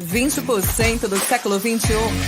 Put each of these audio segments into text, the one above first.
20% do século XXI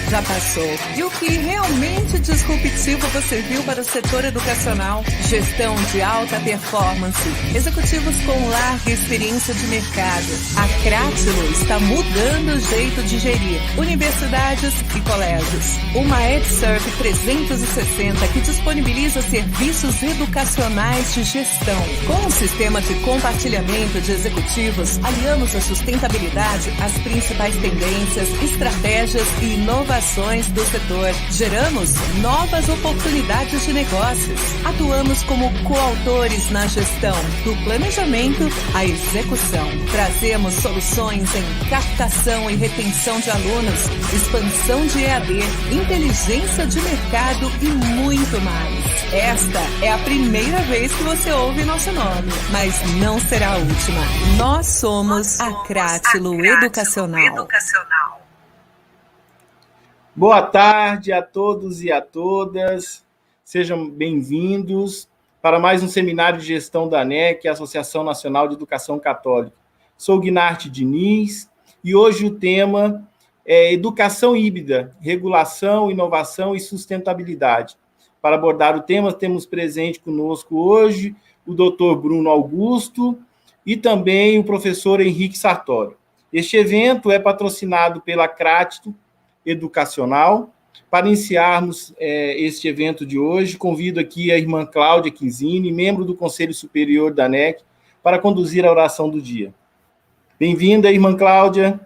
já passou. E o que realmente disruptivo você viu para o setor educacional? Gestão de alta performance, executivos com larga experiência de mercado. A Crátilo está mudando o jeito de gerir universidades e colégios. Uma EdSurf 360 que disponibiliza serviços educacionais de gestão. Com um sistema de compartilhamento de executivos, aliamos a sustentabilidade às principais tendências, estratégias e inovações do setor. Geramos novas oportunidades de negócios. Atuamos como coautores na gestão, do planejamento à execução. Trazemos soluções em captação e retenção de alunos, expansão de EAD, inteligência de mercado e muito mais. Esta é a primeira vez que você ouve nosso nome, mas não será a última. Nós somos a Crátilo Educacional. Boa tarde a todos e a todas. Sejam bem-vindos para mais um seminário de gestão da ANEC, a Associação Nacional de Educação Católica. Sou Guinarte Diniz e hoje o tema é Educação Híbrida, Regulação, Inovação e Sustentabilidade. Para abordar o tema, temos presente conosco hoje o Dr. Bruno Augusto e também o professor Henrique Sartório. Este evento é patrocinado pela Crátilo Educacional. Para iniciarmos este evento de hoje, convido aqui a irmã Cláudia Quinzini, membro do Conselho Superior da ANEC, para conduzir a oração do dia. Bem-vinda, irmã Cláudia.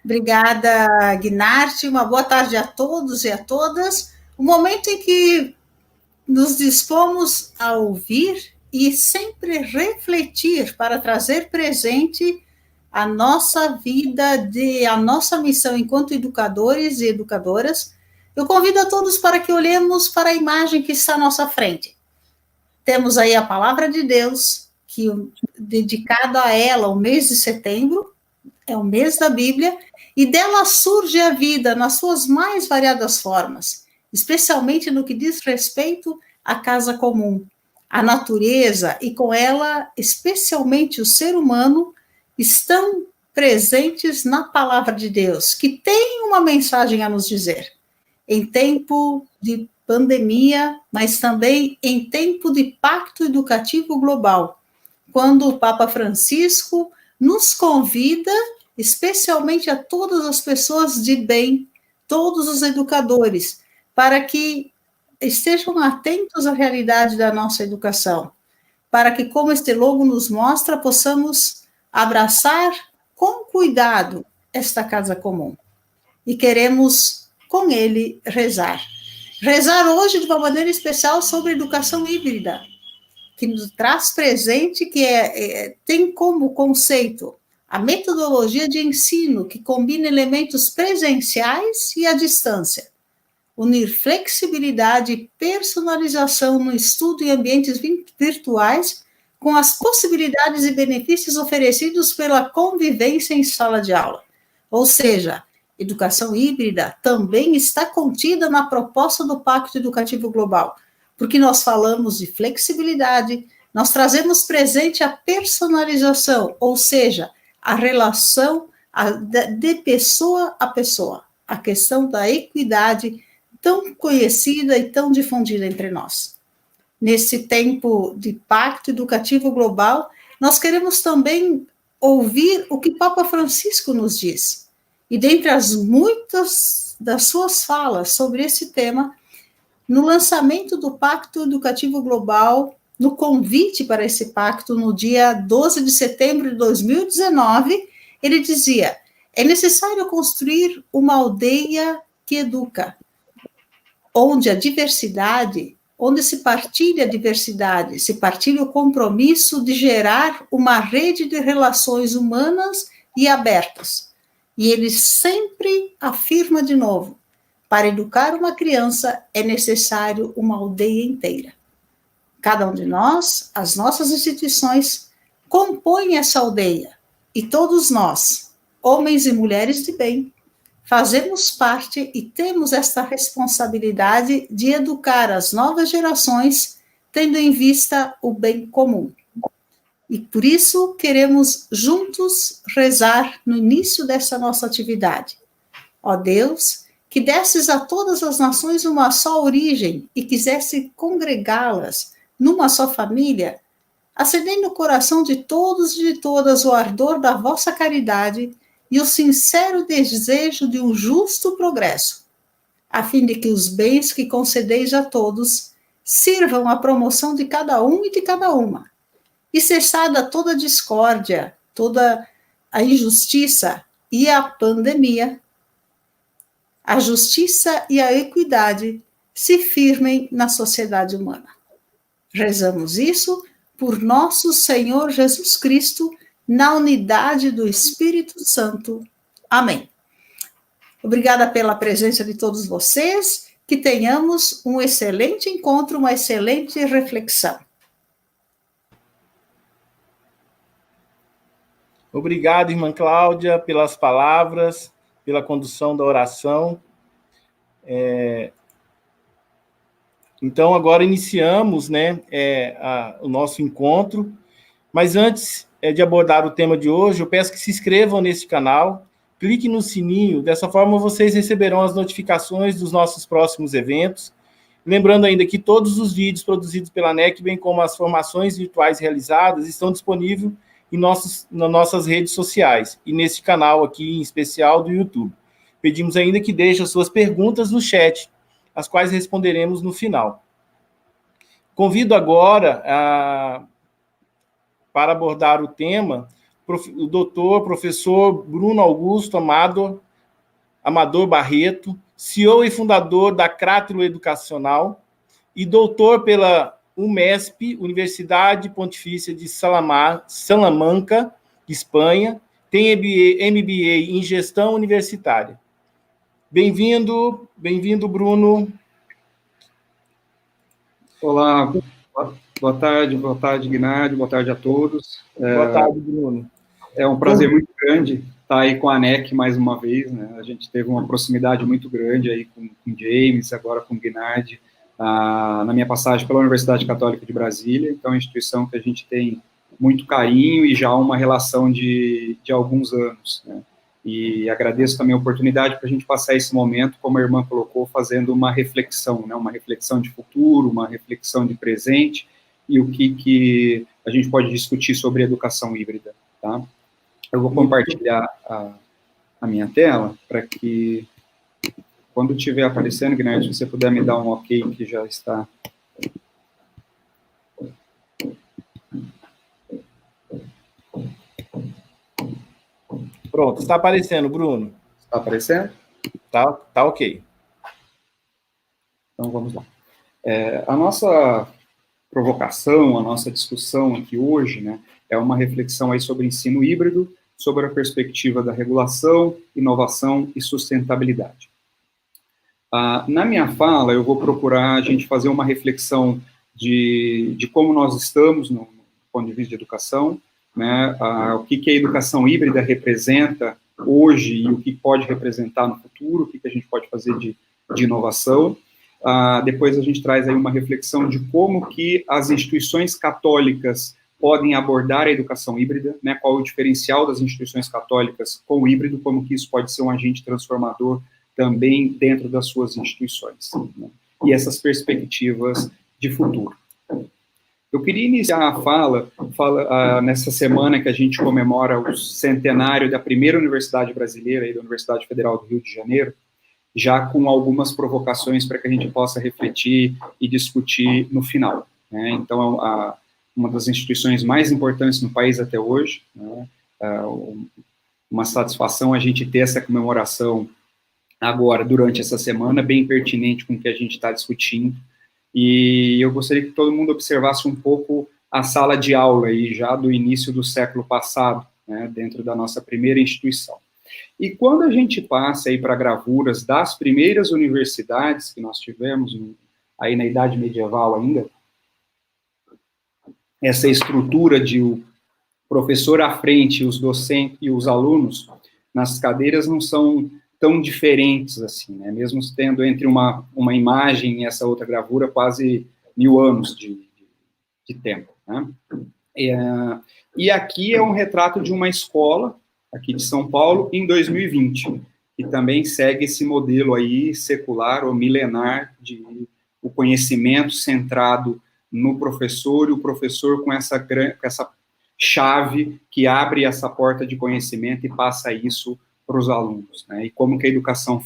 Obrigada, Guinarte. Uma boa tarde a todos e a todas. O momento em que nos dispomos a ouvir e sempre refletir para trazer presente a nossa vida, a nossa missão enquanto educadores e educadoras. Eu convido a todos para que olhemos para a imagem que está à nossa frente. Temos aí a palavra de Deus, que dedicado a ela, o mês de setembro, é o mês da Bíblia, e dela surge a vida nas suas mais variadas formas, especialmente no que diz respeito à casa comum, à natureza, e com ela, especialmente o ser humano, estão presentes na palavra de Deus, que tem uma mensagem a nos dizer. Em tempo de pandemia, mas também em tempo de pacto educativo global, quando o Papa Francisco nos convida, especialmente a todas as pessoas de bem, todos os educadores, para que estejam atentos à realidade da nossa educação, para que, como este logo nos mostra, possamos abraçar com cuidado esta casa comum. E queremos, com ele, rezar. Rezar hoje de uma maneira especial sobre educação híbrida, que nos traz presente, que tem como conceito a metodologia de ensino, que combina elementos presenciais e à distância. Unir flexibilidade e personalização no estudo em ambientes virtuais, com as possibilidades e benefícios oferecidos pela convivência em sala de aula. Ou seja, educação híbrida também está contida na proposta do Pacto Educativo Global, porque nós falamos de flexibilidade, nós trazemos presente a personalização, ou seja, a relação de pessoa a pessoa, a questão da equidade tão conhecida e tão difundida entre nós. Nesse tempo de pacto educativo global, nós queremos também ouvir o que Papa Francisco nos diz. E dentre as muitas das suas falas sobre esse tema, no lançamento do Pacto Educativo Global, no convite para esse pacto, no dia 12 de setembro de 2019, ele dizia: é necessário construir uma aldeia que educa, onde a diversidade, onde se partilha a diversidade, se partilha o compromisso de gerar uma rede de relações humanas e abertas. E ele sempre afirma de novo: para educar uma criança é necessário uma aldeia inteira. Cada um de nós, as nossas instituições, compõem essa aldeia. E todos nós, homens e mulheres de bem, fazemos parte e temos esta responsabilidade de educar as novas gerações, tendo em vista o bem comum. E por isso queremos juntos rezar no início dessa nossa atividade. Ó Deus, que desses a todas as nações uma só origem e quisesse congregá-las numa só família, acendei no coração de todos e de todas o ardor da vossa caridade e o sincero desejo de um justo progresso, a fim de que os bens que concedeis a todos sirvam à promoção de cada um e de cada uma, e cessada toda a discórdia, toda a injustiça e a pandemia, a justiça e a equidade se firmem na sociedade humana. Rezamos isso por nosso Senhor Jesus Cristo, na unidade do Espírito Santo. Amém. Obrigada pela presença de todos vocês, que tenhamos um excelente encontro, uma excelente reflexão. Obrigado, irmã Cláudia, pelas palavras, pela condução da oração. Então, agora iniciamos, né, o nosso encontro, mas antes de abordar o tema de hoje, eu peço que se inscrevam nesse canal, clique no sininho, dessa forma vocês receberão as notificações dos nossos próximos eventos. Lembrando ainda que todos os vídeos produzidos pela ANEC, bem como as formações virtuais realizadas, estão disponíveis nas nossas redes sociais e neste canal aqui, em especial, do YouTube. Pedimos ainda que deixem as suas perguntas no chat, as quais responderemos no final. Convido agora, para abordar o tema, o doutor, professor Bruno Augusto Amador Barreto, CEO e fundador da Crátilo Educacional e doutor pela UMESP, Universidade Pontifícia de Salamanca, Espanha, tem MBA em Gestão Universitária. Bem-vindo, Bruno. Olá, boa tarde, Guinardi, boa tarde a todos. Boa tarde, Bruno. É um prazer muito grande estar aí com a ANEC mais uma vez, né? A gente teve uma proximidade muito grande aí com James, agora com o Guinardi, na minha passagem pela Universidade Católica de Brasília, então é uma instituição que a gente tem muito carinho e já uma relação de alguns anos, né? E agradeço também a oportunidade para a gente passar esse momento, como a irmã colocou, fazendo uma reflexão, né? Uma reflexão de futuro, uma reflexão de presente, e o que a gente pode discutir sobre educação híbrida, tá? Eu vou compartilhar a minha tela, para que, quando estiver aparecendo, Guilherme, se você puder me dar um ok, que já está... Pronto, está aparecendo, Bruno. Está aparecendo? Tá ok. Então, vamos lá. A nossa provocação, a nossa discussão aqui hoje, né, é uma reflexão aí sobre ensino híbrido, sobre a perspectiva da regulação, inovação e sustentabilidade. Na minha fala, eu vou procurar a gente fazer uma reflexão de como nós estamos no ponto de vista de educação, né, o que a educação híbrida representa hoje e o que pode representar no futuro, o que a gente pode fazer de inovação. Depois a gente traz aí uma reflexão de como que as instituições católicas podem abordar a educação híbrida, né, qual é o diferencial das instituições católicas com o híbrido, como que isso pode ser um agente transformador também dentro das suas instituições, né, e essas perspectivas de futuro. Eu queria iniciar a fala nessa semana que a gente comemora o centenário da primeira universidade brasileira, aí, da Universidade Federal do Rio de Janeiro, já com algumas provocações para que a gente possa refletir e discutir no final, né? Então, uma das instituições mais importantes no país até hoje, né? Uma satisfação a gente ter essa comemoração agora, durante essa semana, bem pertinente com o que a gente está discutindo. E eu gostaria que todo mundo observasse um pouco a sala de aula aí, já do início do século passado, né, dentro da nossa primeira instituição. E quando a gente passa aí para gravuras das primeiras universidades que nós tivemos, aí na Idade Medieval ainda, essa estrutura de o professor à frente, os docentes e os alunos nas cadeiras não são tão diferentes assim, né? Mesmo tendo entre uma imagem e essa outra gravura quase 1000 anos de tempo, né? E aqui é um retrato de uma escola, aqui de São Paulo, em 2020, que também segue esse modelo aí secular ou milenar de o conhecimento centrado no professor, e o professor com essa chave que abre essa porta de conhecimento e passa isso para os alunos, né? E como que a educação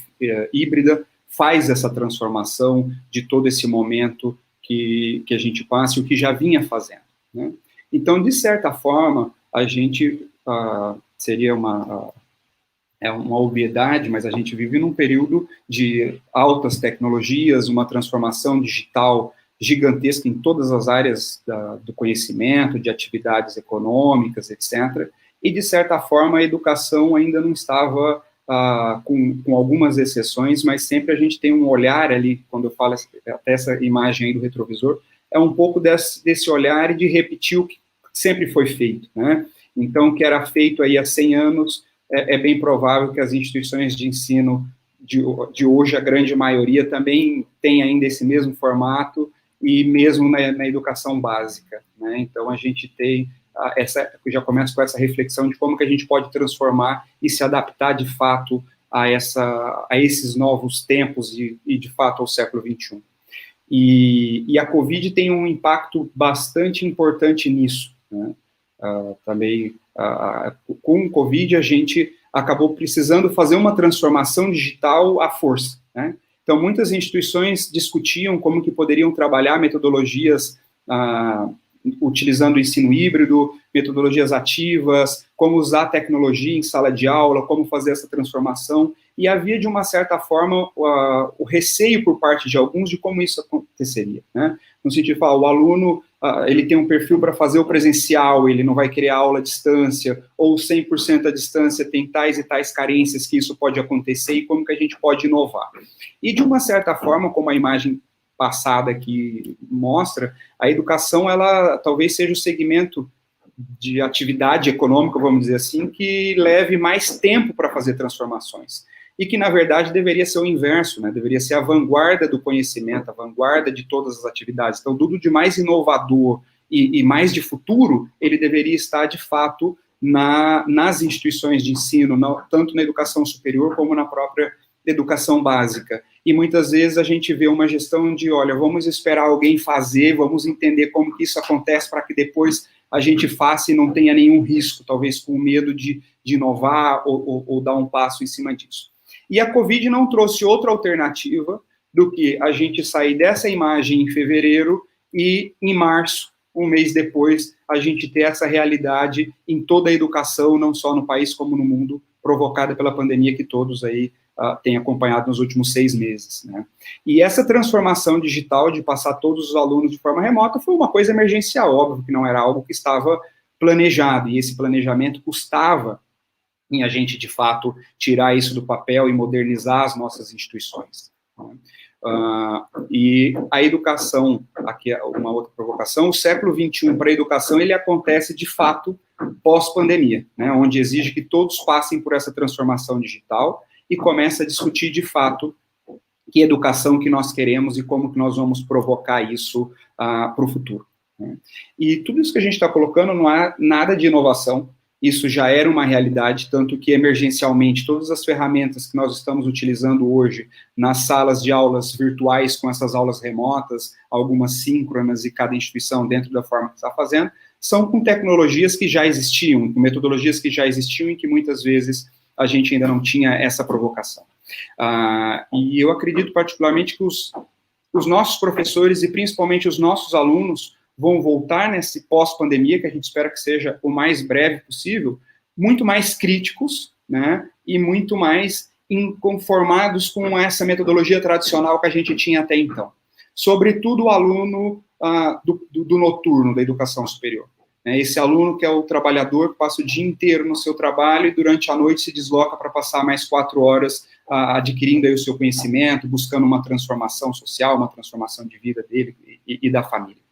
híbrida faz essa transformação de todo esse momento que a gente passa e o que já vinha fazendo, né? Então, de certa forma, a gente, seria uma obviedade, mas a gente vive num período de altas tecnologias, uma transformação digital gigantesca em todas as áreas do conhecimento, de atividades econômicas, etc. E, de certa forma, a educação ainda não estava, com algumas exceções, mas sempre a gente tem um olhar ali, quando eu falo até essa imagem aí do retrovisor, é um pouco desse olhar e de repetir o que sempre foi feito, né? Então, o que era feito aí há 100 anos, é bem provável que as instituições de ensino de hoje, a grande maioria, também tem ainda esse mesmo formato, e mesmo na educação básica, né? Então, a gente tem já começa com essa reflexão de como que a gente pode transformar e se adaptar, de fato, a esses novos tempos e de fato, ao século XXI. E a Covid tem um impacto bastante importante nisso, né? Também, com o Covid, a gente acabou precisando fazer uma transformação digital à força, né? Então, muitas instituições discutiam como que poderiam trabalhar metodologias utilizando o ensino híbrido, metodologias ativas, como usar tecnologia em sala de aula, como fazer essa transformação, e havia, de uma certa forma, o receio por parte de alguns de como isso aconteceria, né? No sentido de falar, o aluno, ele tem um perfil para fazer o presencial, ele não vai querer aula à distância, ou 100% à distância tem tais e tais carências que isso pode acontecer, e como que a gente pode inovar. E, de uma certa forma, como a imagem passada aqui mostra, a educação, ela talvez seja o segmento de atividade econômica, vamos dizer assim, que leve mais tempo para fazer transformações. E que, na verdade, deveria ser o inverso, né? Deveria ser a vanguarda do conhecimento, a vanguarda de todas as atividades. Então, tudo de mais inovador e mais de futuro, ele deveria estar, de fato, nas instituições de ensino, tanto na educação superior como na própria educação básica. E muitas vezes a gente vê uma gestão de, olha, vamos esperar alguém fazer, vamos entender como que isso acontece para que depois a gente faça e não tenha nenhum risco, talvez com medo de inovar ou dar um passo em cima disso. E a Covid não trouxe outra alternativa do que a gente sair dessa imagem em fevereiro e, em março, um mês depois, a gente ter essa realidade em toda a educação, não só no país como no mundo, provocada pela pandemia que todos aí têm acompanhado nos últimos 6 meses, né? E essa transformação digital de passar todos os alunos de forma remota foi uma coisa emergencial, óbvio que não era algo que estava planejado, e esse planejamento custava em a gente, de fato, tirar isso do papel e modernizar as nossas instituições, né? E a educação, aqui é uma outra provocação, o século XXI para a educação, ele acontece, de fato, pós-pandemia, né, onde exige que todos passem por essa transformação digital e começa a discutir, de fato, que educação que nós queremos e como que nós vamos provocar isso para o futuro, né? E tudo isso que a gente está colocando não há nada de inovação, isso já era uma realidade, tanto que emergencialmente todas as ferramentas que nós estamos utilizando hoje nas salas de aulas virtuais, com essas aulas remotas, algumas síncronas e cada instituição dentro da forma que está fazendo, são com tecnologias que já existiam, com metodologias que já existiam e que muitas vezes a gente ainda não tinha essa provocação. E eu acredito particularmente que os nossos professores e principalmente os nossos alunos vão voltar nesse pós-pandemia, que a gente espera que seja o mais breve possível, muito mais críticos, né, e muito mais inconformados com essa metodologia tradicional que a gente tinha até então. Sobretudo o aluno do noturno da educação superior, né, esse aluno que é o trabalhador que passa o dia inteiro no seu trabalho e durante a noite se desloca para passar mais 4 horas adquirindo aí o seu conhecimento, buscando uma transformação social, uma transformação de vida dele e da família.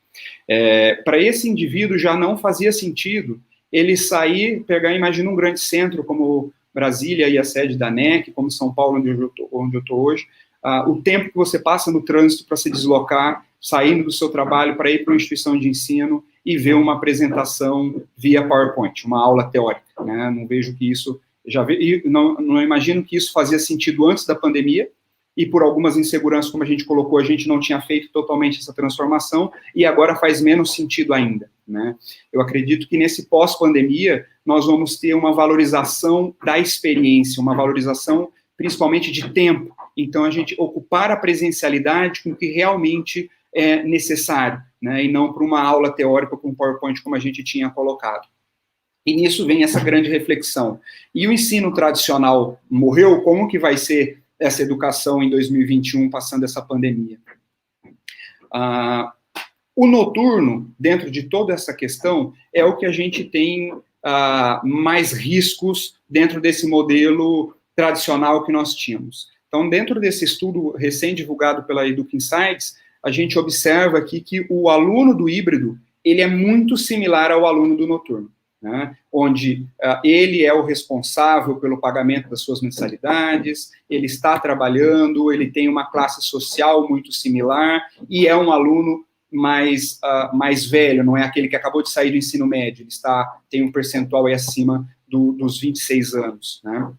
Para esse indivíduo já não fazia sentido ele sair, imagina um grande centro como Brasília e a sede da ANEC, como São Paulo, onde eu estou hoje, o tempo que você passa no trânsito para se deslocar, saindo do seu trabalho para ir para uma instituição de ensino e ver uma apresentação via PowerPoint, uma aula teórica, né? Não vejo que isso, não imagino que isso fazia sentido antes da pandemia, e por algumas inseguranças, como a gente colocou, a gente não tinha feito totalmente essa transformação, e agora faz menos sentido ainda, né? Eu acredito que nesse pós-pandemia, nós vamos ter uma valorização da experiência, uma valorização principalmente de tempo. Então, a gente ocupar a presencialidade com o que realmente é necessário, né? E não para uma aula teórica com PowerPoint, como a gente tinha colocado. E nisso vem essa grande reflexão. E o ensino tradicional morreu? Como que vai ser essa educação em 2021, passando essa pandemia? O noturno, dentro de toda essa questão, é o que a gente tem mais riscos dentro desse modelo tradicional que nós tínhamos. Então, dentro desse estudo recém-divulgado pela EducInsights, a gente observa aqui que o aluno do híbrido, ele é muito similar ao aluno do noturno, né? Onde ele é o responsável pelo pagamento das suas mensalidades, ele está trabalhando, ele tem uma classe social muito similar, e é um aluno mais velho, não é aquele que acabou de sair do ensino médio, ele tem um percentual aí acima dos 26 anos, né?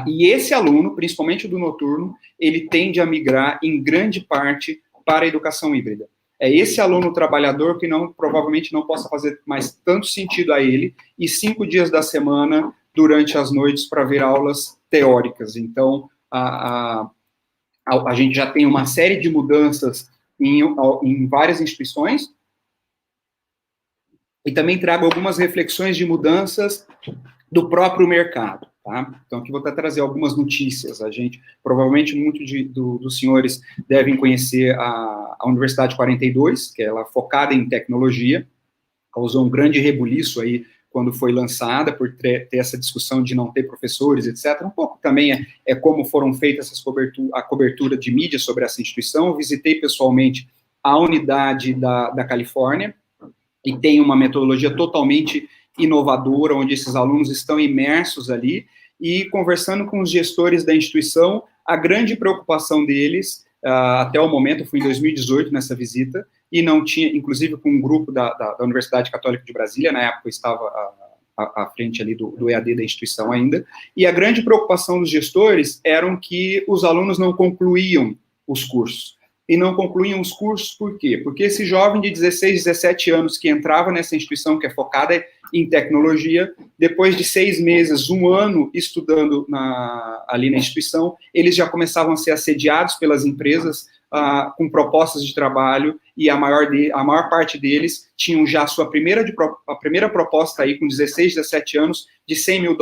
E esse aluno, principalmente do noturno, ele tende a migrar em grande parte para a educação híbrida. É esse aluno trabalhador que provavelmente não possa fazer mais tanto sentido a ele, e 5 dias da semana, durante as noites, para ver aulas teóricas. Então, a gente já tem uma série de mudanças em várias instituições, e também trago algumas reflexões de mudanças do próprio mercado. Tá? Então, aqui vou até trazer algumas notícias. A gente, provavelmente, muitos dos senhores devem conhecer a Universidade 42, que ela é focada em tecnologia, causou um grande rebuliço aí quando foi lançada, por ter essa discussão de não ter professores, etc. Um pouco também é como foram feitas a cobertura de mídia sobre essa instituição. Eu visitei pessoalmente a unidade da Califórnia, e tem uma metodologia totalmente inovadora, onde esses alunos estão imersos ali, e conversando com os gestores da instituição, a grande preocupação deles, até o momento, eu fui em 2018 nessa visita, e não tinha, inclusive com um grupo da Universidade Católica de Brasília, na época eu estava à frente ali do EAD da instituição ainda, e a grande preocupação dos gestores eram que os alunos não concluíam os cursos. E não concluíam os cursos por quê? Porque esse jovem de 16, 17 anos que entrava nessa instituição, que é focada em tecnologia, depois de 6 meses, 1 ano estudando ali na instituição, eles já começavam a ser assediados pelas empresas com propostas de trabalho, e a maior parte deles tinham já a primeira proposta aí com 16, 17 anos de $100 mil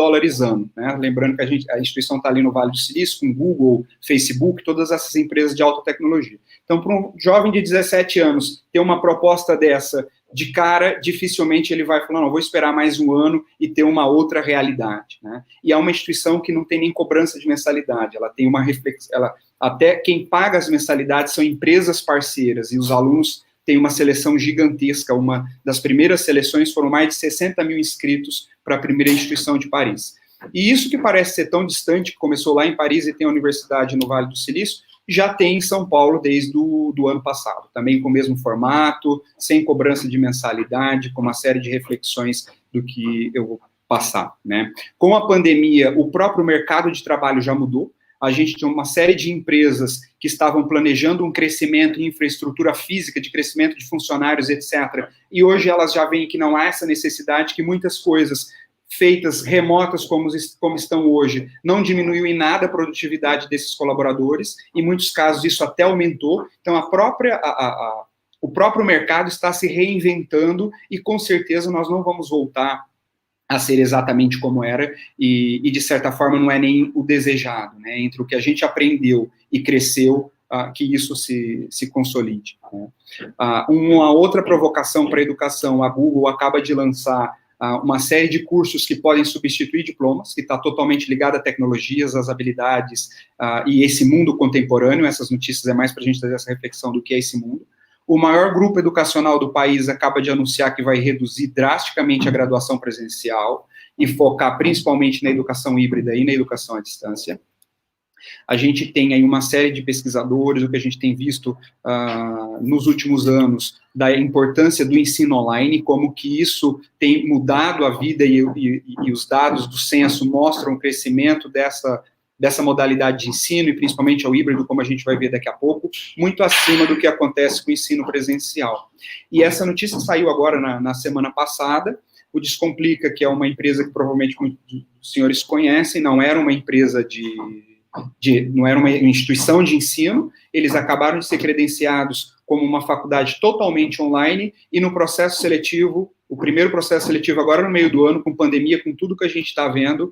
ano, né? Lembrando que a instituição está ali no Vale do Silício, com Google, Facebook, todas essas empresas de alta tecnologia. Então, para um jovem de 17 anos ter uma proposta dessa de cara, dificilmente ele vai falar, não, vou esperar mais 1 ano e ter uma outra realidade, né? E é uma instituição que não tem nem cobrança de mensalidade, ela tem uma reflexão, até quem paga as mensalidades são empresas parceiras, e os alunos têm uma seleção gigantesca. Uma das primeiras seleções foram mais de 60 mil inscritos para a primeira instituição de Paris. E isso que parece ser tão distante, que começou lá em Paris e tem a universidade no Vale do Silício, já tem em São Paulo desde o ano passado, também com o mesmo formato, sem cobrança de mensalidade, com uma série de reflexões do que eu vou passar, né? Com a pandemia, o próprio mercado de trabalho já mudou. A gente tinha uma série de empresas que estavam planejando um crescimento em infraestrutura física, de crescimento de funcionários, etc. E hoje elas já veem que não há essa necessidade, que muitas coisas feitas remotas como estão hoje, não diminuiu em nada a produtividade desses colaboradores, em muitos casos isso até aumentou. Então o próprio mercado está se reinventando, e com certeza nós não vamos voltar a ser exatamente como era, e de certa forma não é nem o desejado, né? Entre o que a gente aprendeu e cresceu, que isso se consolide, né? Uma outra provocação para a educação, a Google acaba de lançar uma série de cursos que podem substituir diplomas, que está totalmente ligado a tecnologias, às habilidades, e esse mundo contemporâneo. Essas notícias é mais para a gente trazer essa reflexão do que é esse mundo. O maior grupo educacional do país acaba de anunciar que vai reduzir drasticamente a graduação presencial e focar principalmente na educação híbrida e na educação à distância. A gente tem aí uma série de pesquisadores, o que a gente tem visto nos últimos anos, da importância do ensino online, como que isso tem mudado a vida e os dados do censo mostram o crescimento dessa modalidade de ensino, e principalmente ao híbrido, como a gente vai ver daqui a pouco, muito acima do que acontece com o ensino presencial. E essa notícia saiu agora na semana passada. O Descomplica, que é uma empresa que provavelmente muitos dos senhores conhecem, não era uma empresa não era uma instituição de ensino, eles acabaram de ser credenciados como uma faculdade totalmente online, e no processo seletivo, o primeiro processo seletivo agora no meio do ano, com pandemia, com tudo que a gente está vendo,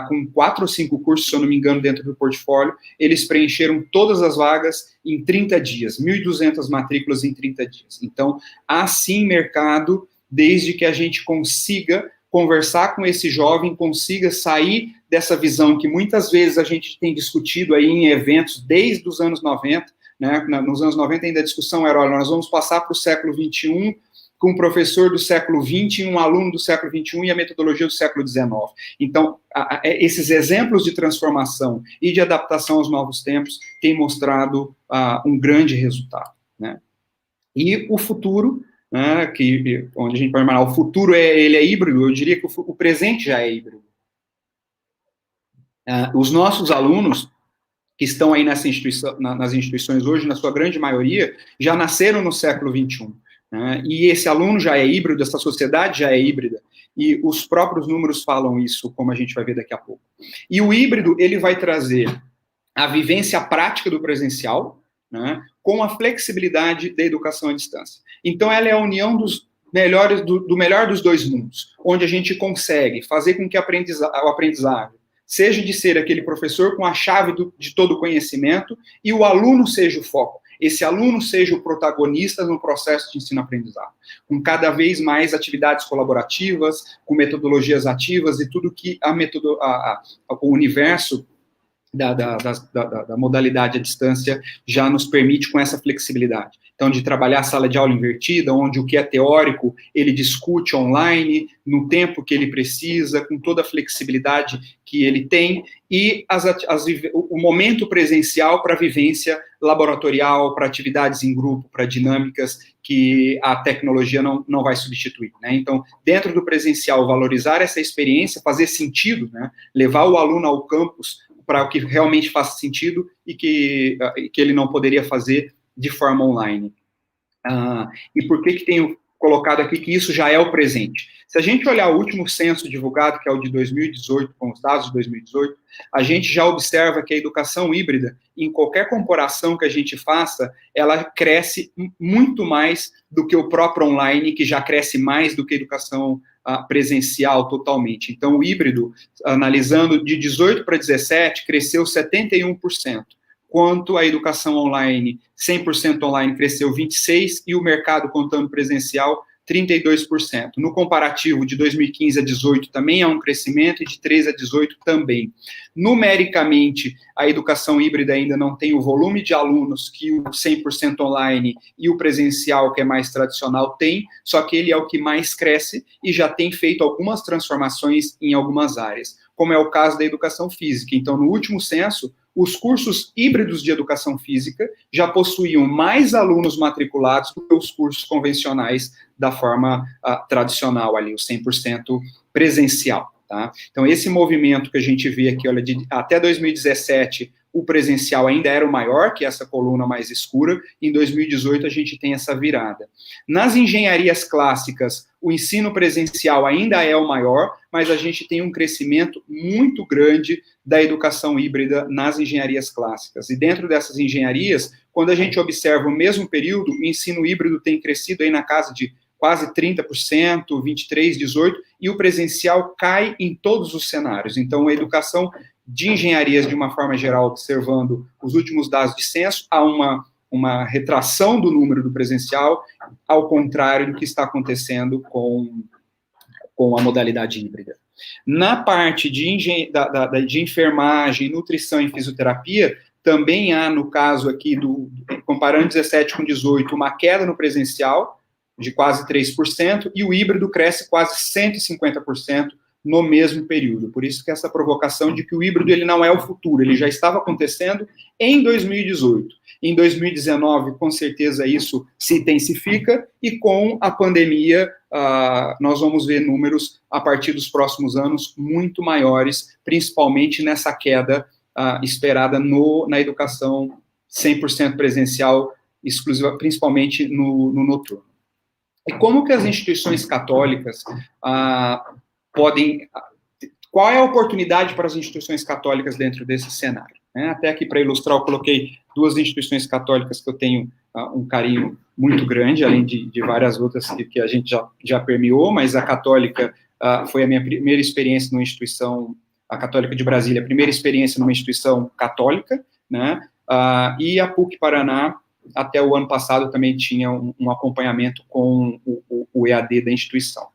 com 4 ou 5 cursos, se eu não me engano, dentro do portfólio, eles preencheram todas as vagas em 30 dias, 1.200 matrículas em 30 dias. Então, há sim mercado, desde que a gente consiga conversar com esse jovem, consiga sair dessa visão que muitas vezes a gente tem discutido aí em eventos desde os anos 90, né? Nos anos 90 ainda a discussão era, olha, nós vamos passar para o século XXI com um professor do século XX, um aluno do século XXI e a metodologia do século XIX. Então, esses exemplos de transformação e de adaptação aos novos tempos têm mostrado um grande resultado, né? E o futuro, né, onde a gente pode falar, o futuro ele é híbrido, eu diria que o presente já é híbrido. Os nossos alunos que estão aí nas instituições hoje, na sua grande maioria, já nasceram no século XXI. Né, e esse aluno já é híbrido, essa sociedade já é híbrida, e os próprios números falam isso, como a gente vai ver daqui a pouco. E o híbrido, ele vai trazer a vivência prática do presencial, né, com a flexibilidade da educação à distância. Então, ela é a união dos melhores, do melhor dos dois mundos, onde a gente consegue fazer com que o aprendizagem seja de ser aquele professor com a chave de todo o conhecimento, e o aluno seja o foco. Esse aluno seja o protagonista no processo de ensino-aprendizagem, com cada vez mais atividades colaborativas, com metodologias ativas e tudo que o universo da modalidade à distância já nos permite com essa flexibilidade. Então, de trabalhar a sala de aula invertida, onde o que é teórico, ele discute online, no tempo que ele precisa, com toda a flexibilidade que ele tem, e o momento presencial para a vivência laboratorial, para atividades em grupo, para dinâmicas que a tecnologia não vai substituir, né? Então, dentro do presencial, valorizar essa experiência, fazer sentido, né? Levar o aluno ao campus para o que realmente faça sentido e que ele não poderia fazer de forma online. E por que tenho colocado aqui que isso já é o presente? Se a gente olhar o último censo divulgado, que é o de 2018, com os dados de 2018, a gente já observa que a educação híbrida, em qualquer comparação que a gente faça, ela cresce muito mais do que o próprio online, que já cresce mais do que a educação presencial totalmente. Então, o híbrido, analisando de 18 para 17, cresceu 71%. Quanto a educação online, 100% online, cresceu 26%, e o mercado, contando presencial, 32%. No comparativo de 2015 a 18 também há um crescimento, e de 13 a 18 também. Numericamente, a educação híbrida ainda não tem o volume de alunos que o 100% online e o presencial, que é mais tradicional, tem, só que ele é o que mais cresce e já tem feito algumas transformações em algumas áreas, como é o caso da educação física. Então, no último censo, os cursos híbridos de educação física já possuíam mais alunos matriculados do que os cursos convencionais da forma tradicional, ali, o 100% presencial. Tá? Então, esse movimento que a gente vê aqui, olha, até 2017, o presencial ainda era o maior, que é essa coluna mais escura, em 2018 a gente tem essa virada. Nas engenharias clássicas, o ensino presencial ainda é o maior, mas a gente tem um crescimento muito grande da educação híbrida nas engenharias clássicas. E dentro dessas engenharias, quando a gente observa o mesmo período, o ensino híbrido tem crescido aí na casa de quase 30%, 23%, 18%, e o presencial cai em todos os cenários. Então, a educação de engenharias, de uma forma geral, observando os últimos dados de censo, há uma retração do número do presencial, ao contrário do que está acontecendo com a modalidade híbrida. Na parte de enfermagem, nutrição e fisioterapia, também há, no caso aqui, comparando 17 com 18, uma queda no presencial, de quase 3%, e o híbrido cresce quase 150% no mesmo período. Por isso que essa provocação de que o híbrido ele não é o futuro, ele já estava acontecendo em 2018. Em 2019, com certeza, isso se intensifica, e com a pandemia, nós vamos ver números, a partir dos próximos anos, muito maiores, principalmente nessa queda esperada na educação 100% presencial, exclusiva, principalmente no noturno. E como que as instituições católicas podem... Qual é a oportunidade para as instituições católicas dentro desse cenário? Até aqui, para ilustrar, eu coloquei duas instituições católicas que eu tenho um carinho muito grande, além de várias outras que a gente já permeou, mas a católica foi a minha primeira experiência numa instituição, a Católica de Brasília, a primeira experiência numa instituição católica, né? E a PUC Paraná, até o ano passado, também tinha um acompanhamento com o EAD da instituição.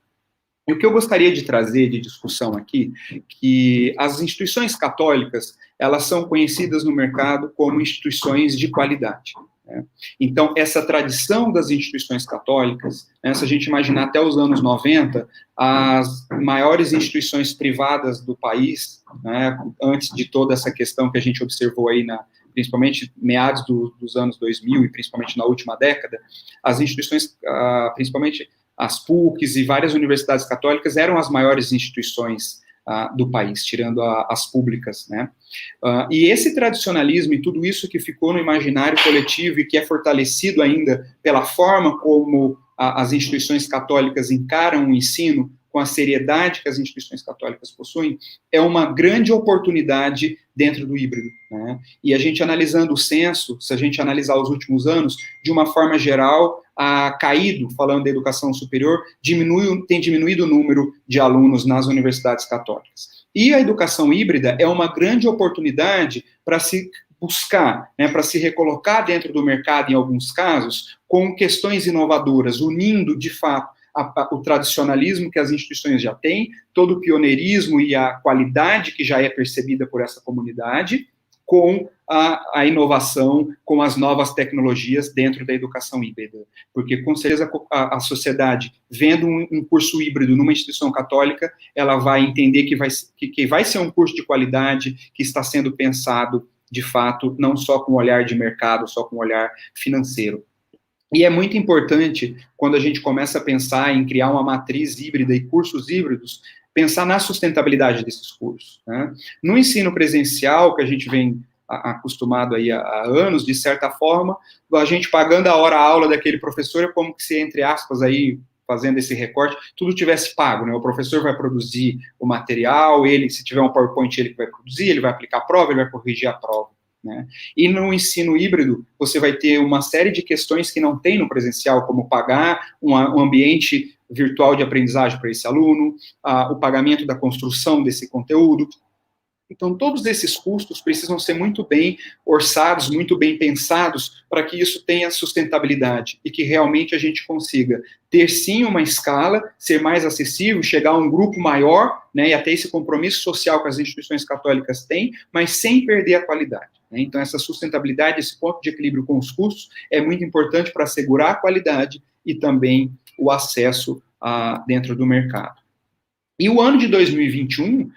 E o que eu gostaria de trazer de discussão aqui, que as instituições católicas, elas são conhecidas no mercado como instituições de qualidade, né? Então, essa tradição das instituições católicas, né, se a gente imaginar até os anos 90, as maiores instituições privadas do país, né, antes de toda essa questão que a gente observou aí, principalmente meados dos anos 2000 e principalmente na última década, as instituições, principalmente as PUCs e várias universidades católicas eram as maiores instituições do país, tirando as públicas, né? E esse tradicionalismo e tudo isso que ficou no imaginário coletivo e que é fortalecido ainda pela forma como as instituições católicas encaram o ensino, com a seriedade que as instituições católicas possuem, é uma grande oportunidade dentro do híbrido, né? E a gente analisando o censo, se a gente analisar os últimos anos, de uma forma geral, caído, falando da educação superior, tem diminuído o número de alunos nas universidades católicas. E a educação híbrida é uma grande oportunidade para se buscar, né, para se recolocar dentro do mercado, em alguns casos, com questões inovadoras, unindo, de fato, o tradicionalismo que as instituições já têm, todo o pioneirismo e a qualidade que já é percebida por essa comunidade, com a inovação, com as novas tecnologias dentro da educação híbrida. Porque, com certeza, a sociedade, vendo um curso híbrido numa instituição católica, ela vai entender que vai ser um curso de qualidade, que está sendo pensado, de fato, não só com olhar de mercado, só com olhar financeiro. E é muito importante, quando a gente começa a pensar em criar uma matriz híbrida e cursos híbridos, pensar na sustentabilidade desses cursos, né? No ensino presencial, que a gente vem acostumado aí há anos, de certa forma, a gente pagando a hora-aula daquele professor, é como que se, entre aspas, aí, fazendo esse recorte, tudo tivesse pago, né? O professor vai produzir o material, se tiver um PowerPoint, ele vai produzir, ele vai aplicar a prova, ele vai corrigir a prova, né? E no ensino híbrido, você vai ter uma série de questões que não tem no presencial, como pagar um ambiente virtual de aprendizagem para esse aluno, o pagamento da construção desse conteúdo. Então, todos esses custos precisam ser muito bem orçados, muito bem pensados, para que isso tenha sustentabilidade e que realmente a gente consiga ter, sim, uma escala, ser mais acessível, chegar a um grupo maior, né, e até esse compromisso social que as instituições católicas têm, mas sem perder a qualidade, né? Então, essa sustentabilidade, esse ponto de equilíbrio com os custos, é muito importante para assegurar a qualidade e também o acesso dentro do mercado. E o ano de 2021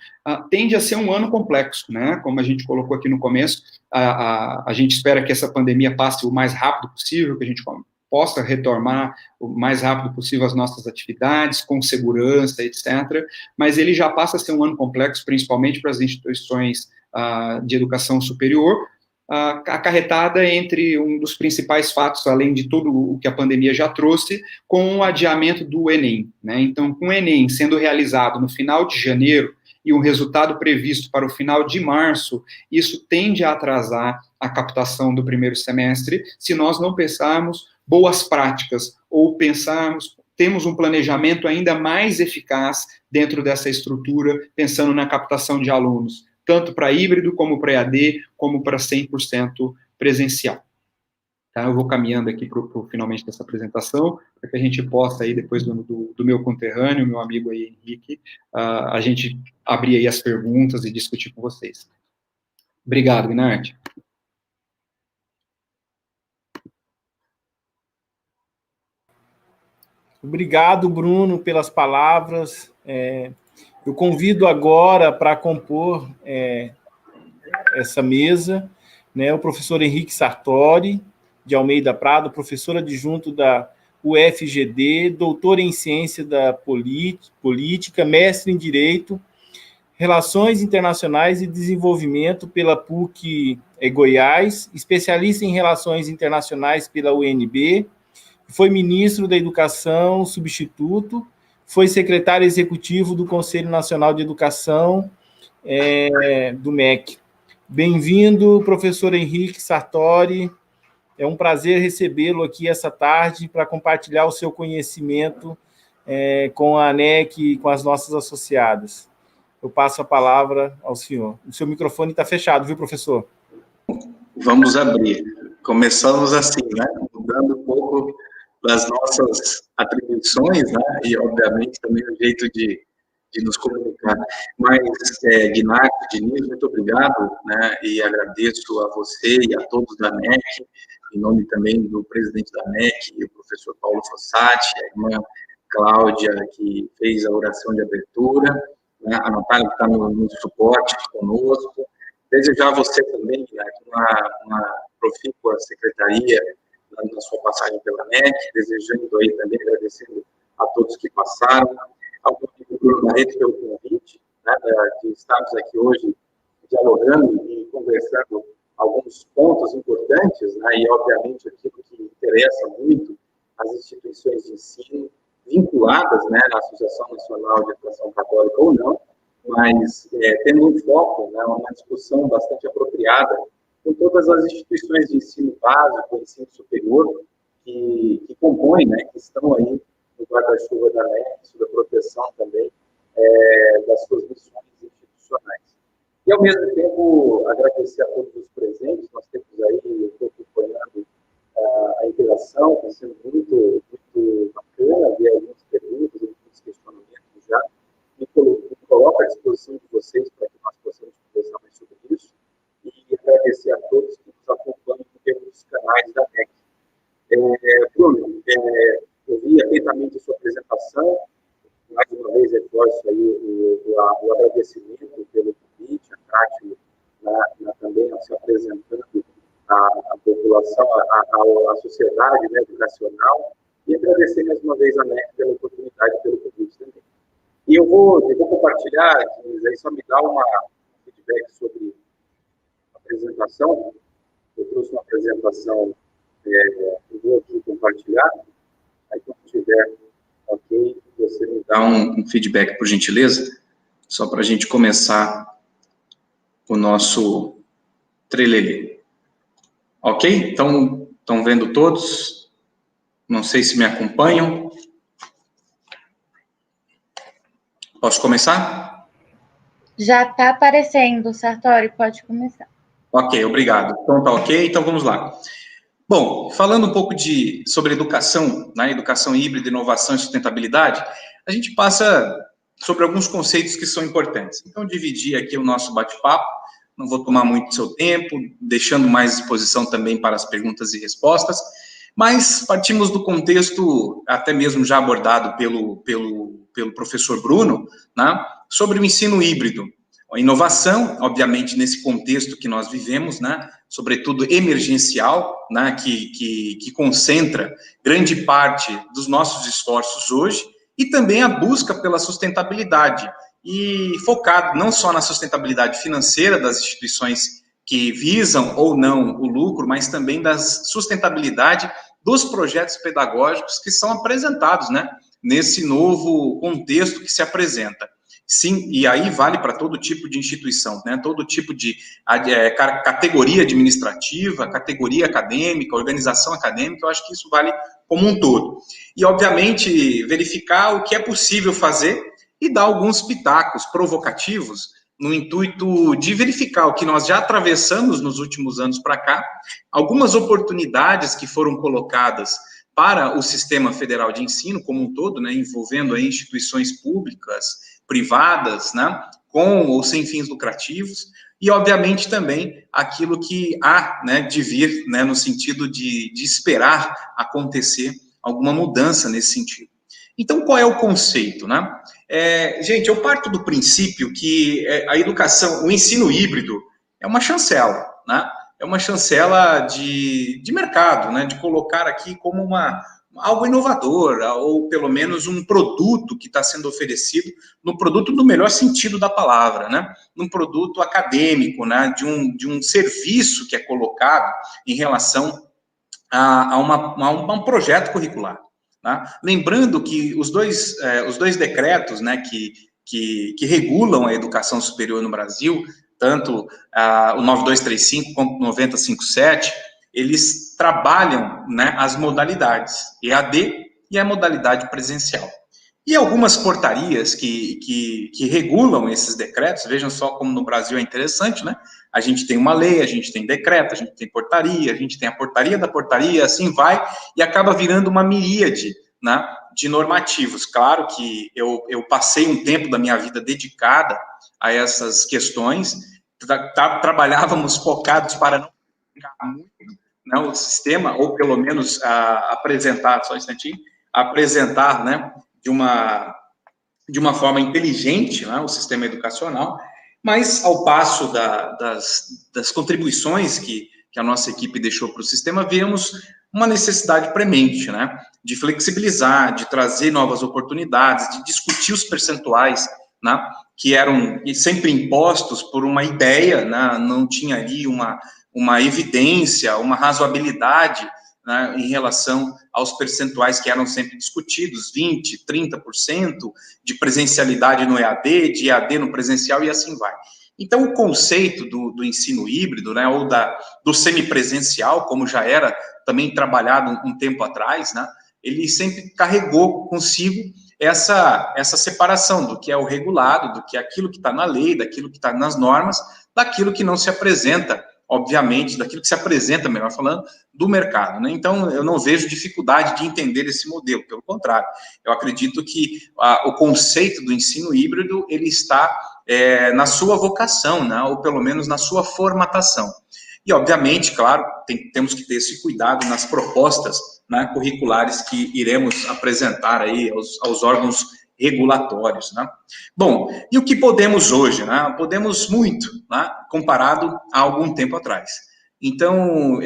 tende a ser um ano complexo, né? Como a gente colocou aqui no começo, a gente espera que essa pandemia passe o mais rápido possível, que a gente possa retomar o mais rápido possível as nossas atividades, com segurança, etc. Mas ele já passa a ser um ano complexo, principalmente para as instituições de educação superior, acarretada entre um dos principais fatos, além de tudo o que a pandemia já trouxe, com o adiamento do Enem, né? Então, com o Enem sendo realizado no final de janeiro e um resultado previsto para o final de março, isso tende a atrasar a captação do primeiro semestre, se nós não pensarmos boas práticas ou temos um planejamento ainda mais eficaz dentro dessa estrutura, pensando na captação de alunos, tanto para híbrido, como para EAD, como para 100% presencial. Tá? Eu vou caminhando aqui para finalmente dessa apresentação, para que a gente possa, aí, depois do meu conterrâneo, meu amigo aí, Henrique, a gente abrir aí as perguntas e discutir com vocês. Obrigado, Guinarte. Obrigado, Bruno, pelas palavras. Eu convido agora para compor essa mesa, né, o professor Henrique Sartori, de Almeida Prado, professor adjunto da UFGD, doutor em Ciência da Política, mestre em Direito, Relações Internacionais e Desenvolvimento pela PUC Goiás, especialista em Relações Internacionais pela UNB, foi ministro da Educação substituto, foi secretário executivo do Conselho Nacional de Educação do MEC. Bem-vindo, professor Henrique Sartori. É um prazer recebê-lo aqui essa tarde para compartilhar o seu conhecimento com a ANEC e com as nossas associadas. Eu passo a palavra ao senhor. O seu microfone está fechado, viu, professor? Vamos abrir. Começamos assim, né? Mudando um pouco das nossas atribuições, né? E, obviamente, também o jeito de nos comunicar. Mas, Guinac, Diniz, muito obrigado, né? E agradeço a você e a todos da ANEC, em nome também do presidente da ANEC, o professor Paulo Fossati, a irmã Cláudia, que fez a oração de abertura, né? A Natália, que está no suporte conosco. Desejar a você também, Guinac, uma profícua secretaria na sua passagem pela ANEC, desejando aí também, agradecendo a todos que passaram, ao Bruno Barreto pelo convite, né, de estarmos aqui hoje dialogando e conversando alguns pontos importantes, né, e obviamente aquilo que interessa muito as instituições de ensino vinculadas, né, na Associação Nacional de Educação Católica ou não, mas tendo um foco, né, uma discussão bastante apropriada com todas as instituições de ensino básico, ensino superior, que compõem, né, que estão aí no guarda-chuva da ANEC, sob a proteção também das suas missões institucionais. E, ao mesmo tempo, agradecer a todos os presentes. Nós temos aí, eu estou acompanhando a interação, está sendo muito, muito bacana, ver algumas perguntas, alguns questionamentos já. Me coloco à disposição de vocês para que nós possamos conversar mais sobre isso. E agradecer a todos que nos acompanham pelos canais da ANEC. Bruno, eu vi atentamente a sua apresentação, mais uma vez reforço aí o agradecimento pelo convite, a Cátia também se apresentando à população, à sociedade, né, educacional, e agradecer mais uma vez a ANEC pela oportunidade, pelo convite também. E eu vou compartilhar, aí só me dá uma feedback sobre a apresentação. Eu trouxe uma apresentação, eu vou aqui compartilhar. Aí, quando tiver ok, você me dá um feedback, por gentileza, só para a gente começar o nosso trelelê. Ok? Então, estão vendo todos? Não sei se me acompanham. Posso começar? Já está aparecendo, Sartori, pode começar. Ok, obrigado. Então, tá ok? Então, vamos lá. Bom, falando um pouco sobre educação, né, educação híbrida, inovação e sustentabilidade, a gente passa sobre alguns conceitos que são importantes. Então, dividi aqui o nosso bate-papo, não vou tomar muito do seu tempo, deixando mais disposição também para as perguntas e respostas, mas partimos do contexto, até mesmo já abordado pelo professor Bruno, né, sobre o ensino híbrido. A inovação, obviamente, nesse contexto que nós vivemos, né, sobretudo emergencial, né, que concentra grande parte dos nossos esforços hoje, e também a busca pela sustentabilidade, e focado não só na sustentabilidade financeira das instituições que visam ou não o lucro, mas também da sustentabilidade dos projetos pedagógicos que são apresentados, né, nesse novo contexto que se apresenta. Sim, e aí vale para todo tipo de instituição, né? Todo tipo de categoria administrativa, categoria acadêmica, organização acadêmica, eu acho que isso vale como um todo. E, obviamente, verificar o que é possível fazer e dar alguns pitacos provocativos no intuito de verificar o que nós já atravessamos nos últimos anos para cá, algumas oportunidades que foram colocadas para o sistema federal de ensino como um todo, né, envolvendo aí instituições públicas, privadas, né, com ou sem fins lucrativos, e, obviamente, também aquilo que há, né, de vir, né, no sentido de esperar acontecer alguma mudança nesse sentido. Então, qual é o conceito, né? Gente, eu parto do princípio que a educação, o ensino híbrido é uma chancela, né? É uma chancela de mercado, né? De colocar aqui como algo inovador, ou pelo menos um produto que está sendo oferecido, no produto no melhor sentido da palavra, né? Num produto acadêmico, né? De um serviço que é colocado em relação a um projeto curricular. Tá? Lembrando que os dois decretos, né, que regulam a educação superior no Brasil, tanto o 9235 quanto o 9057, eles trabalham, né, as modalidades EAD e a modalidade presencial. E algumas portarias que regulam esses decretos, vejam só como no Brasil é interessante, né? A gente tem uma lei, a gente tem decreto, a gente tem portaria, a gente tem a portaria da portaria, assim vai, e acaba virando uma miríade, né, de normativos. Claro que eu passei um tempo da minha vida dedicada a essas questões, trabalhávamos focados para não complicar muito, né, o sistema, ou pelo menos apresentar, só um instantinho, apresentar, né, de uma forma inteligente, né, o sistema educacional, mas ao passo das contribuições que a nossa equipe deixou para o sistema, vemos uma necessidade premente, né, de flexibilizar, de trazer novas oportunidades, de discutir os percentuais, né, que eram sempre impostos por uma ideia, né, não tinha ali uma evidência, uma razoabilidade, né, em relação aos percentuais que eram sempre discutidos, 20%, 30% de presencialidade no EAD, de EAD no presencial e assim vai. Então, o conceito do ensino híbrido, né, ou do semipresencial, como já era também trabalhado um tempo atrás, né, ele sempre carregou consigo essa separação do que é o regulado, do que é aquilo que está na lei, daquilo que está nas normas, daquilo que não se apresenta, obviamente, daquilo que se apresenta, melhor falando, do mercado, né? Então, eu não vejo dificuldade de entender esse modelo, pelo contrário, eu acredito que o conceito do ensino híbrido, ele está na sua vocação, né? Ou pelo menos na sua formatação. E, obviamente, claro, temos que ter esse cuidado nas propostas, né, curriculares que iremos apresentar aí aos órgãos regulatórios, né? Bom, e o que podemos hoje, né? Podemos muito, né, comparado a algum tempo atrás. Então,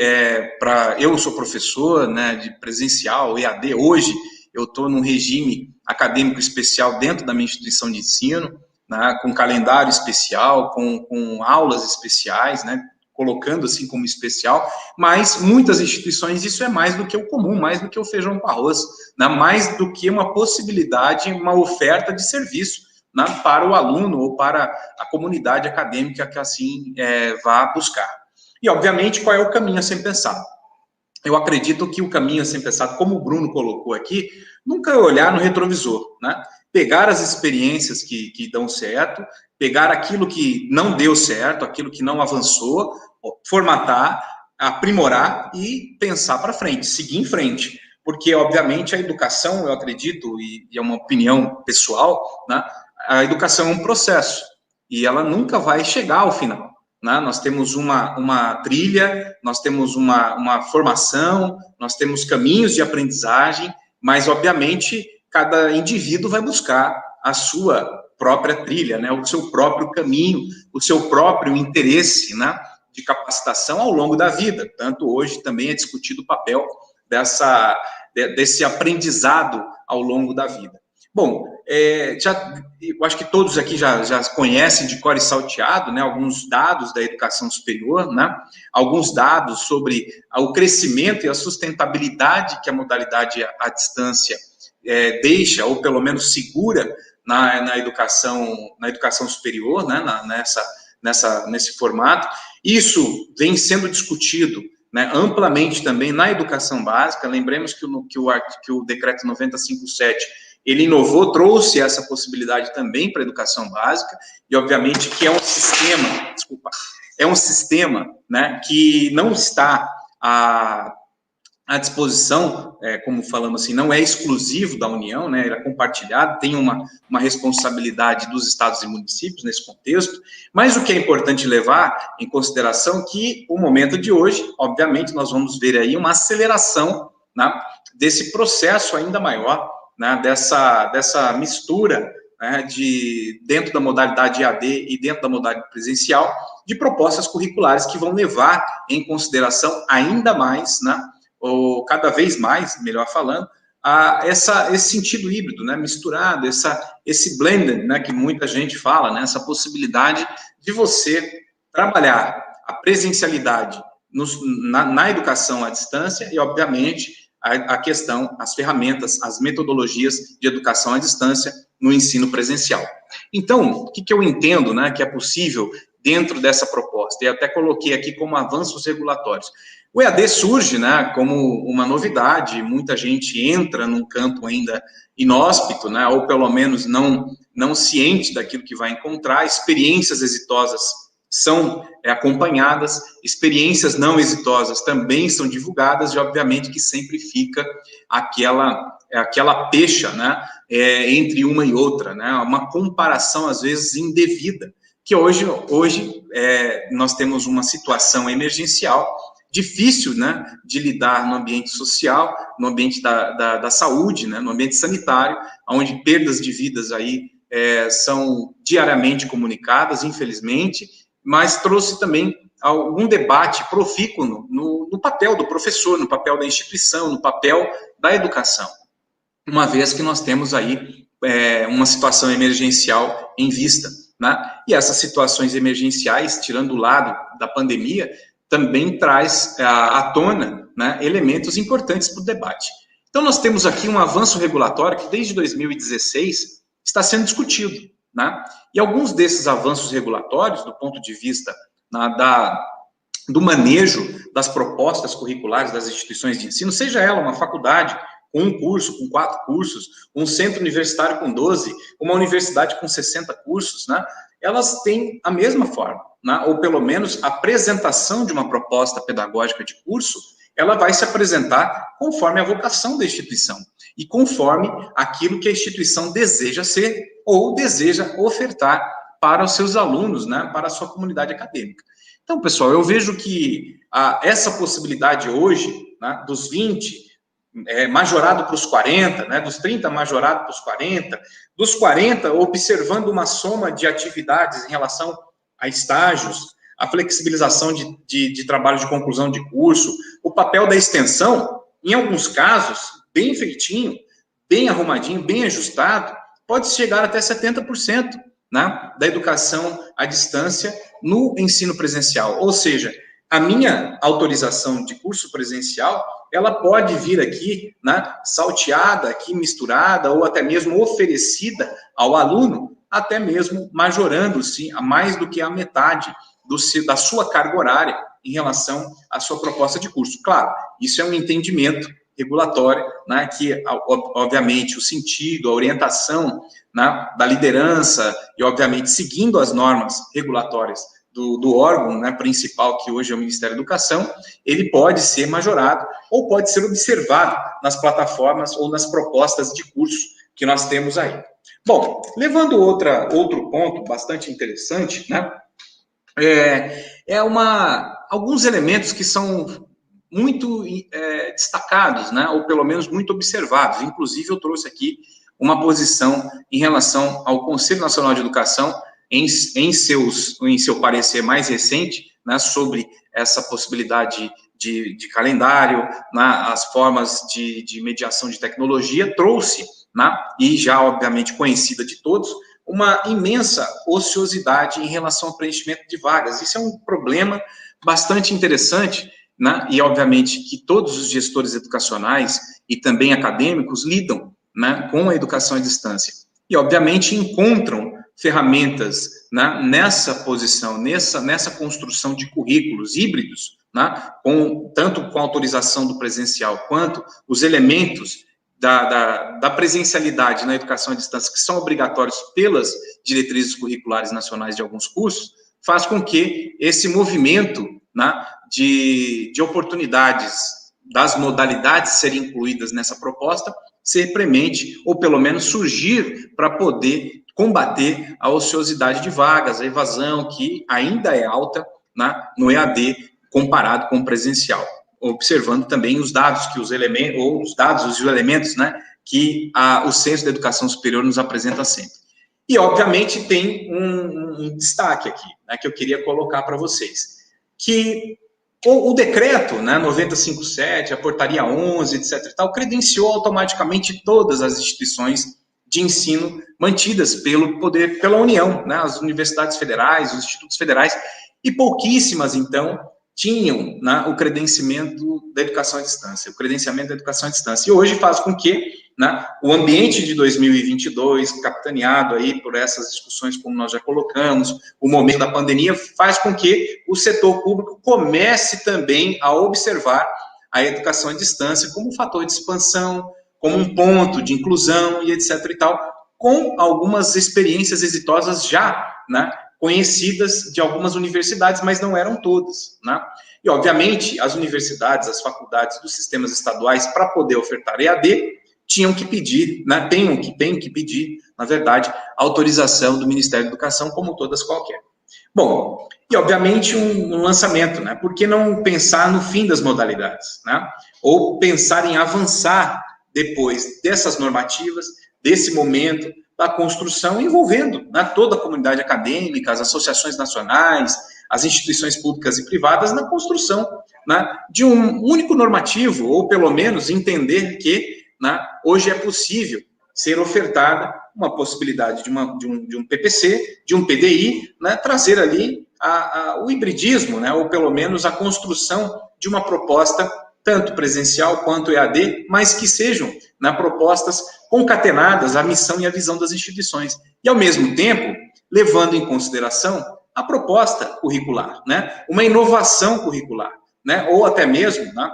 eu sou professor, né, de presencial, EAD, hoje eu estou num regime acadêmico especial dentro da minha instituição de ensino, né, com calendário especial, com aulas especiais, né, colocando assim como especial, mas muitas instituições isso é mais do que o comum, mais do que o feijão com arroz, né? Mais do que uma possibilidade, uma oferta de serviço, né, para o aluno ou para a comunidade acadêmica que assim vá buscar. E, obviamente, qual é o caminho a ser pensado? Eu acredito que o caminho a ser pensado, como o Bruno colocou aqui, nunca é olhar no retrovisor, né? Pegar as experiências que dão certo, pegar aquilo que não deu certo, aquilo que não avançou, formatar, aprimorar e pensar para frente, seguir em frente. Porque, obviamente, a educação, eu acredito, e é uma opinião pessoal, né, a educação é um processo, e ela nunca vai chegar ao final. Né? Nós temos uma trilha, nós temos uma formação, nós temos caminhos de aprendizagem, mas, obviamente, cada indivíduo vai buscar a sua própria trilha, né, o seu próprio caminho, o seu próprio interesse, né, de capacitação ao longo da vida. Tanto hoje também é discutido o papel desse aprendizado ao longo da vida. Bom, eu acho que todos aqui já conhecem de cor e salteado, né, alguns dados da educação superior, né, alguns dados sobre o crescimento e a sustentabilidade que a modalidade à distância deixa, ou pelo menos segura, na educação superior, né, nesse formato. Isso vem sendo discutido, né, amplamente também na educação básica. Lembremos que o decreto 9057, ele inovou, trouxe essa possibilidade também para a educação básica, e obviamente que é um sistema, né, que não está à disposição, como falamos assim, não é exclusivo da União, né, ele é compartilhado, tem uma responsabilidade dos estados e municípios nesse contexto, mas o que é importante levar em consideração que o momento de hoje, obviamente, nós vamos ver aí uma aceleração, né, desse processo ainda maior, né, dessa mistura, né, dentro da modalidade EAD e dentro da modalidade presencial, de propostas curriculares que vão levar em consideração ainda mais, né, ou cada vez mais, melhor falando, esse sentido híbrido, né, misturado, esse blended, né, que muita gente fala, né, essa possibilidade de você trabalhar a presencialidade na educação à distância e, obviamente, a questão, as ferramentas, as metodologias de educação à distância no ensino presencial. Então, o que eu entendo, né, que é possível dentro dessa proposta, e até coloquei aqui como avanços regulatórios. O EAD surge, né, como uma novidade, muita gente entra num campo ainda inóspito, né, ou pelo menos não ciente daquilo que vai encontrar. Experiências exitosas são acompanhadas, experiências não exitosas também são divulgadas, e obviamente que sempre fica aquela pecha, né, entre uma e outra, né, uma comparação às vezes indevida, que hoje nós temos uma situação emergencial difícil, né, de lidar no ambiente social, no ambiente da saúde, né, no ambiente sanitário, onde perdas de vidas aí são diariamente comunicadas, infelizmente, mas trouxe também algum debate profícuo no papel do professor, no papel da instituição, no papel da educação, uma vez que nós temos aí uma situação emergencial em vista, né? E essas situações emergenciais, tirando o lado da pandemia, também traz à tona, né, elementos importantes para o debate. Então, nós temos aqui um avanço regulatório que, desde 2016, está sendo discutido, né? E alguns desses avanços regulatórios, do ponto de vista do manejo das propostas curriculares das instituições de ensino, seja ela uma faculdade com um curso, com 4 cursos, um centro universitário com 12, uma universidade com 60 cursos, né? Elas têm a mesma forma, né? Ou pelo menos a apresentação de uma proposta pedagógica de curso, ela vai se apresentar conforme a vocação da instituição e conforme aquilo que a instituição deseja ser ou deseja ofertar para os seus alunos, né, para a sua comunidade acadêmica. Então, pessoal, eu vejo que essa possibilidade hoje, né, dos 20 majorado para os 40, né, dos 30 majorado para os 40, dos 40 observando uma soma de atividades em relação a estágios, a flexibilização de trabalho de conclusão de curso, o papel da extensão, em alguns casos, bem feitinho, bem arrumadinho, bem ajustado, pode chegar até 70%, né, da educação à distância no ensino presencial. Ou seja, a minha autorização de curso presencial, ela pode vir aqui, né, salteada, aqui misturada, ou até mesmo oferecida ao aluno, até mesmo majorando-se a mais do que a metade da sua carga horária em relação à sua proposta de curso. Claro, isso é um entendimento regulatório, né, que, obviamente, o sentido, a orientação, né, da liderança e, obviamente, seguindo as normas regulatórias do órgão, né, principal, que hoje é o Ministério da Educação, ele pode ser majorado ou pode ser observado nas plataformas ou nas propostas de curso que nós temos aí. Bom, levando outro ponto bastante interessante, né, alguns elementos que são muito destacados, né, ou pelo menos muito observados. Inclusive, eu trouxe aqui uma posição em relação ao Conselho Nacional de Educação, em seu parecer mais recente, né, sobre essa possibilidade de calendário, né, as formas de mediação de tecnologia, trouxe, né, e já, obviamente, conhecida de todos, uma imensa ociosidade em relação ao preenchimento de vagas. Isso é um problema bastante interessante, né, e, obviamente, que todos os gestores educacionais e também acadêmicos lidam, né, com a educação à distância. E, obviamente, encontram ferramentas, né, nessa posição, nessa construção de currículos híbridos, né, tanto com a autorização do presencial, quanto os elementos da presencialidade na educação à distância, que são obrigatórios pelas diretrizes curriculares nacionais de alguns cursos, faz com que esse movimento, né, de oportunidades das modalidades serem incluídas nessa proposta se premente, ou pelo menos surgir para poder combater a ociosidade de vagas, a evasão, que ainda é alta, né, no EAD comparado com o presencial, observando também os dados e os elementos, né, que o Censo da Educação Superior nos apresenta sempre. E, obviamente, tem um destaque aqui, né, que eu queria colocar para vocês, que o decreto, né, 9057, a portaria 11, etc. e tal, credenciou automaticamente todas as instituições de ensino mantidas pela União, né, as universidades federais, os institutos federais, e pouquíssimas, então, tinham, né, o credenciamento da educação à distância, E hoje faz com que, né, o ambiente de 2022, capitaneado aí por essas discussões, como nós já colocamos, o momento da pandemia, faz com que o setor público comece também a observar a educação à distância como um fator de expansão, como um ponto de inclusão e etc. e tal, com algumas experiências exitosas já, né, conhecidas de algumas universidades, mas não eram todas, né? E, obviamente, as universidades, as faculdades dos sistemas estaduais, para poder ofertar EAD, tinham que pedir, né, têm que pedir, na verdade, autorização do Ministério da Educação, como todas qualquer. Bom, e, obviamente, um lançamento, né? Por que não pensar no fim das modalidades, né? Ou pensar em avançar depois dessas normativas, desse momento, da construção, envolvendo, né, toda a comunidade acadêmica, as associações nacionais, as instituições públicas e privadas, na construção, né, de um único normativo, ou pelo menos entender que, né, hoje é possível ser ofertada uma possibilidade de um PPC, de um PDI, né, trazer ali o hibridismo, né, ou pelo menos a construção de uma proposta tanto presencial quanto EAD, mas que sejam, né, propostas concatenadas à missão e à visão das instituições. E, ao mesmo tempo, levando em consideração a proposta curricular, né, uma inovação curricular, né, ou até mesmo, né,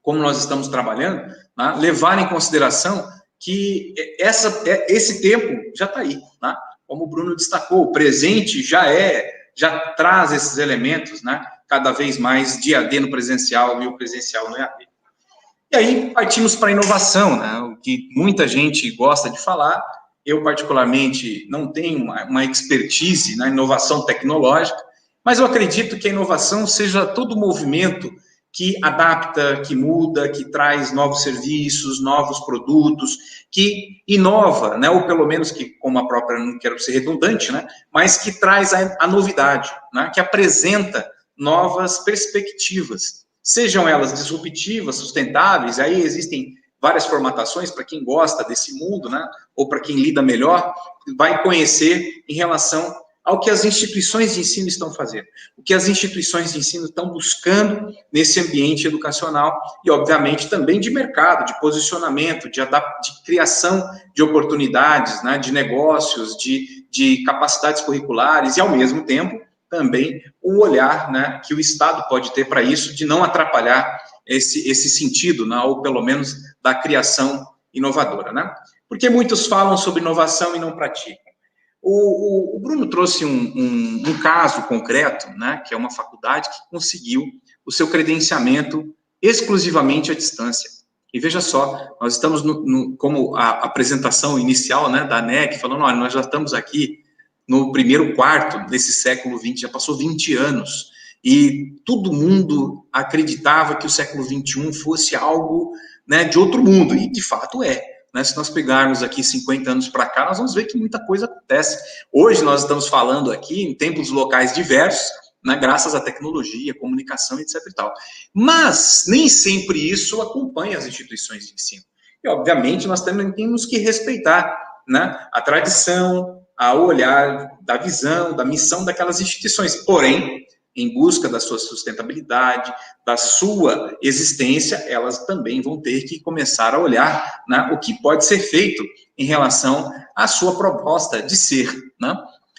como nós estamos trabalhando, né, levar em consideração que esse tempo já está aí, né, como o Bruno destacou, o presente já traz esses elementos, né, cada vez mais de EAD no presencial e o presencial no EAD. E aí partimos para a inovação, né, o que muita gente gosta de falar. Eu, particularmente, não tenho uma expertise na inovação tecnológica, mas eu acredito que a inovação seja todo movimento que adapta, que muda, que traz novos serviços, novos produtos, que inova, né, ou pelo menos que, como a própria, não quero ser redundante, né, mas que traz a novidade, né, que apresenta novas perspectivas, sejam elas disruptivas, sustentáveis. Aí existem várias formatações para quem gosta desse mundo, né, ou para quem lida melhor, vai conhecer em relação ao que as instituições de ensino estão fazendo, o que as instituições de ensino estão buscando nesse ambiente educacional e, obviamente, também de mercado, de posicionamento, de criação de oportunidades, né, de negócios, de capacidades curriculares e, ao mesmo tempo, também o olhar, né, que o Estado pode ter para isso, de não atrapalhar esse sentido, né, ou pelo menos da criação inovadora, né? Porque muitos falam sobre inovação e não praticam. O Bruno trouxe um caso concreto, né, que é uma faculdade que conseguiu o seu credenciamento exclusivamente à distância. E veja só, nós estamos como a apresentação inicial, né, da ANEC, falando, olha, nós já estamos aqui no primeiro quarto desse século XX, já passou 20 anos, e todo mundo acreditava que o século XXI fosse algo, né, de outro mundo, e de fato é. Né, se nós pegarmos aqui 50 anos para cá, nós vamos ver que muita coisa acontece. Hoje nós estamos falando aqui em tempos locais diversos, né, graças à tecnologia, comunicação, etc. e tal. Mas nem sempre isso acompanha as instituições de ensino. E, obviamente, nós também temos que respeitar, né, a tradição, o olhar da visão, da missão daquelas instituições. Porém, em busca da sua sustentabilidade, da sua existência, elas também vão ter que começar a olhar, né, o que pode ser feito em relação à sua proposta de ser, né?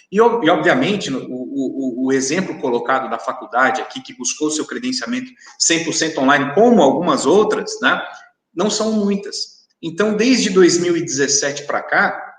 E obviamente, o exemplo colocado da faculdade aqui, que buscou seu credenciamento 100% online, como algumas outras, né, não são muitas. Então, desde 2017 para cá,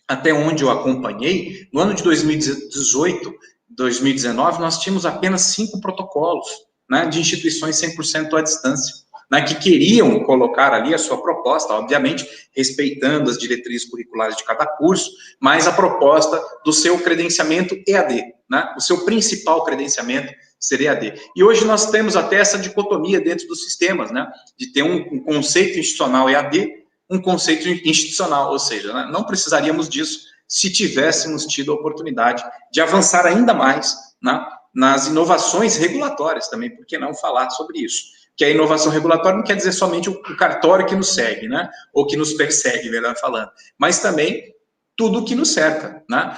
até onde eu acompanhei, no ano de 2018, 2019, nós tínhamos apenas 5 protocolos, né, de instituições 100% à distância, né, que queriam colocar ali a sua proposta, obviamente, respeitando as diretrizes curriculares de cada curso, mas a proposta do seu credenciamento EAD, né, o seu principal credenciamento seria EAD. E hoje nós temos até essa dicotomia dentro dos sistemas, né, de ter um conceito institucional EAD, um conceito institucional, ou seja, né, não precisaríamos disso se tivéssemos tido a oportunidade de avançar ainda mais, né, nas inovações regulatórias também, por que não falar sobre isso? Que a inovação regulatória não quer dizer somente o cartório que nos segue, né, ou que nos persegue, melhor falando, mas também tudo o que nos cerca, né?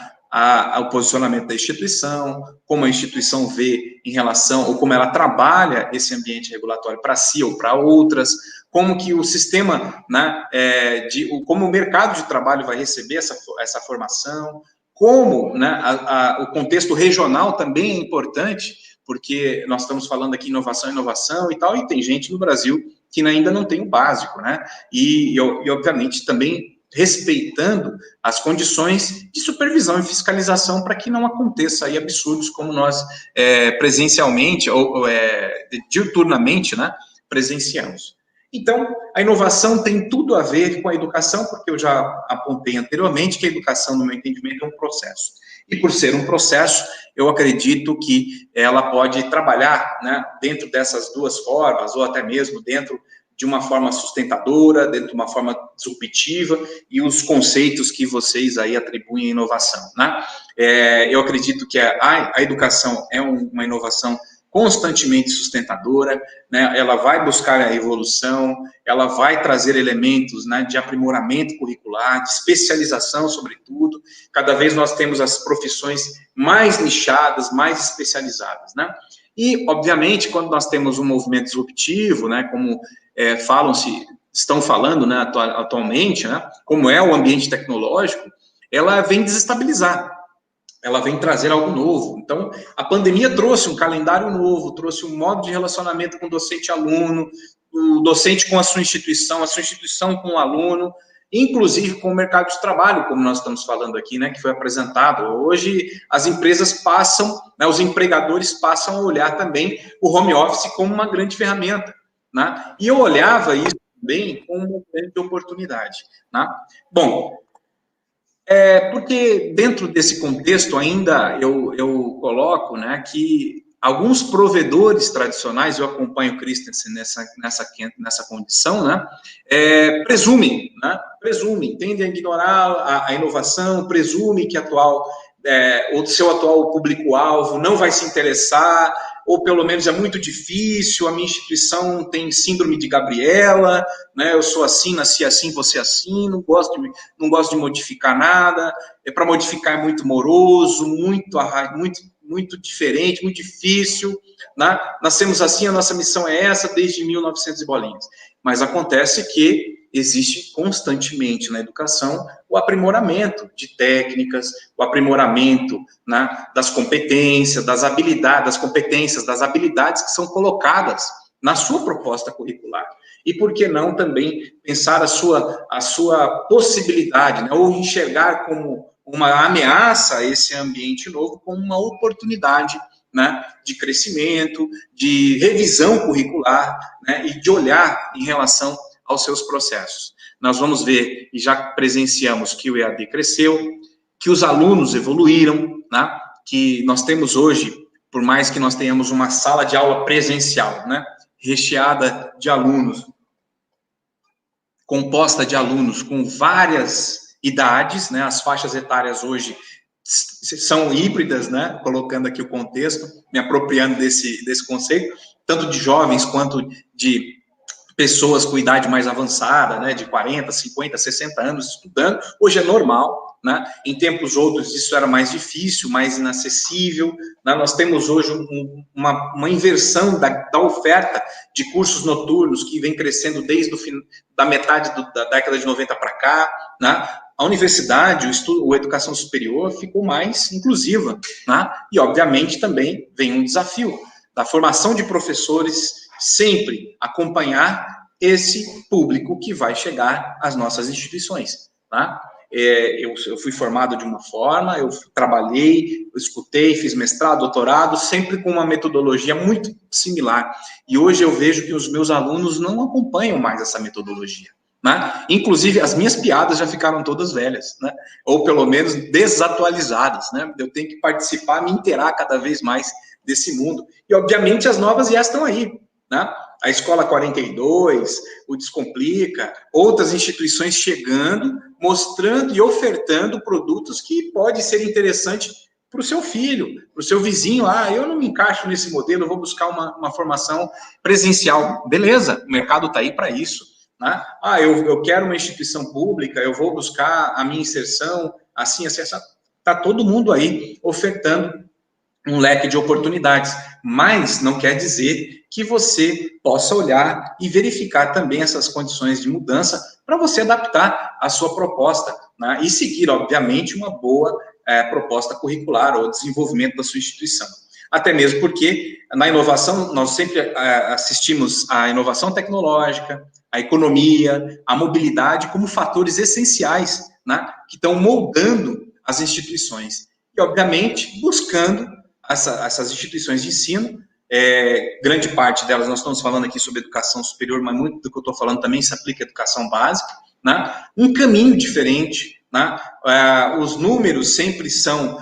O posicionamento da instituição, como a instituição vê em relação, ou como ela trabalha esse ambiente regulatório para si ou para outras, como que o sistema, né, como o mercado de trabalho vai receber essa formação, como, né, o contexto regional também é importante, porque nós estamos falando aqui inovação e tal, e tem gente no Brasil que ainda não tem o básico, né, e obviamente também respeitando as condições de supervisão e fiscalização para que não aconteça aí absurdos como nós presencialmente ou diuturnamente, né, presenciamos. Então, a inovação tem tudo a ver com a educação, porque eu já apontei anteriormente que a educação, no meu entendimento, é um processo. E por ser um processo, eu acredito que ela pode trabalhar, né, dentro dessas duas formas, ou até mesmo dentro de uma forma sustentadora, dentro de uma forma disruptiva, e os conceitos que vocês aí atribuem à inovação, né? Eu acredito que a educação é uma inovação constantemente sustentadora, né? Ela vai buscar a evolução, ela vai trazer elementos, né, de aprimoramento curricular, de especialização, sobretudo. Cada vez nós temos as profissões mais nichadas, mais especializadas, né? E, obviamente, quando nós temos um movimento disruptivo, né, como estão falando, né, atualmente, né, como é o ambiente tecnológico, ela vem desestabilizar, ela vem trazer algo novo. Então, a pandemia trouxe um calendário novo, trouxe um modo de relacionamento com docente e aluno, o docente com a sua instituição com o aluno, inclusive com o mercado de trabalho, como nós estamos falando aqui, né, que foi apresentado. Hoje, as empresas passam, né, os empregadores passam a olhar também o home office como uma grande ferramenta, né? E eu olhava isso também como uma grande oportunidade, né? Bom, porque dentro desse contexto ainda eu coloco, né, que alguns provedores tradicionais, eu acompanho o Christensen nessa condição, né, presumem, tendem a ignorar a inovação, presumem que o seu atual público-alvo não vai se interessar, ou pelo menos é muito difícil, a minha instituição tem síndrome de Gabriela, né, eu sou assim, nasci assim, você assim, não gosto de modificar nada, para modificar é muito moroso, muito diferente, muito difícil, né? Nascemos assim, a nossa missão é essa desde 1900 e bolinhas. Mas acontece que existe constantemente na educação o aprimoramento de técnicas, o aprimoramento, né, das competências, das habilidades que são colocadas na sua proposta curricular. E por que não também pensar a sua possibilidade, né, ou enxergar como uma ameaça a esse ambiente novo, como uma oportunidade, né, de crescimento, de revisão curricular, né, e de olhar em relação aos seus processos. Nós vamos ver, e já presenciamos que o EAD cresceu, que os alunos evoluíram, né, que nós temos hoje, por mais que nós tenhamos uma sala de aula presencial, né, recheada de alunos, composta de alunos com várias idades, né, as faixas etárias hoje são híbridas, né, colocando aqui o contexto, me apropriando desse conceito, tanto de jovens quanto de pessoas com idade mais avançada, né, de 40, 50, 60 anos estudando, hoje é normal, né, em tempos outros isso era mais difícil, mais inacessível, né, nós temos hoje uma inversão da oferta de cursos noturnos que vem crescendo desde da metade da década de 90 para cá, né, a universidade, a educação superior ficou mais inclusiva, né, e obviamente também vem um desafio da formação de professores, sempre acompanhar esse público que vai chegar às nossas instituições, tá? Eu fui formado de uma forma, eu trabalhei, eu escutei, fiz mestrado, doutorado, sempre com uma metodologia muito similar. E hoje eu vejo que os meus alunos não acompanham mais essa metodologia, né? Inclusive, as minhas piadas já ficaram todas velhas, né? Ou pelo menos desatualizadas, né? Eu tenho que participar, me inteirar cada vez mais desse mundo. E, obviamente, as novas já estão aí, né? A Escola 42, o Descomplica, outras instituições chegando, mostrando e ofertando produtos que pode ser interessante para o seu filho, para o seu vizinho. Eu não me encaixo nesse modelo, eu vou buscar uma formação presencial. Beleza, o mercado está aí para isso, né? Eu quero uma instituição pública, eu vou buscar a minha inserção, assim. Está todo mundo aí ofertando um leque de oportunidades, mas não quer dizer que você possa olhar e verificar também essas condições de mudança para você adaptar a sua proposta, né? E seguir, obviamente, uma boa proposta curricular ou desenvolvimento da sua instituição. Até mesmo porque, na inovação, nós sempre assistimos à inovação tecnológica, a economia, a mobilidade como fatores essenciais, né, que estão moldando as instituições. E, obviamente, buscando essas instituições de ensino, grande parte delas, nós estamos falando aqui sobre educação superior, mas muito do que eu estou falando também se aplica à educação básica, né, um caminho diferente, né, os números sempre são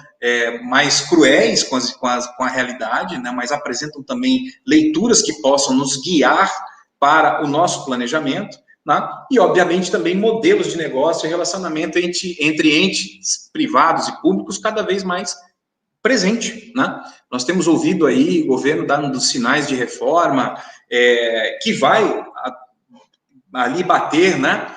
mais cruéis com a realidade, né, mas apresentam também leituras que possam nos guiar para o nosso planejamento, né, e, obviamente, também modelos de negócio e relacionamento entre entes privados e públicos cada vez mais presente, né? Nós temos ouvido aí o governo dando sinais de reforma que vai ali bater, né,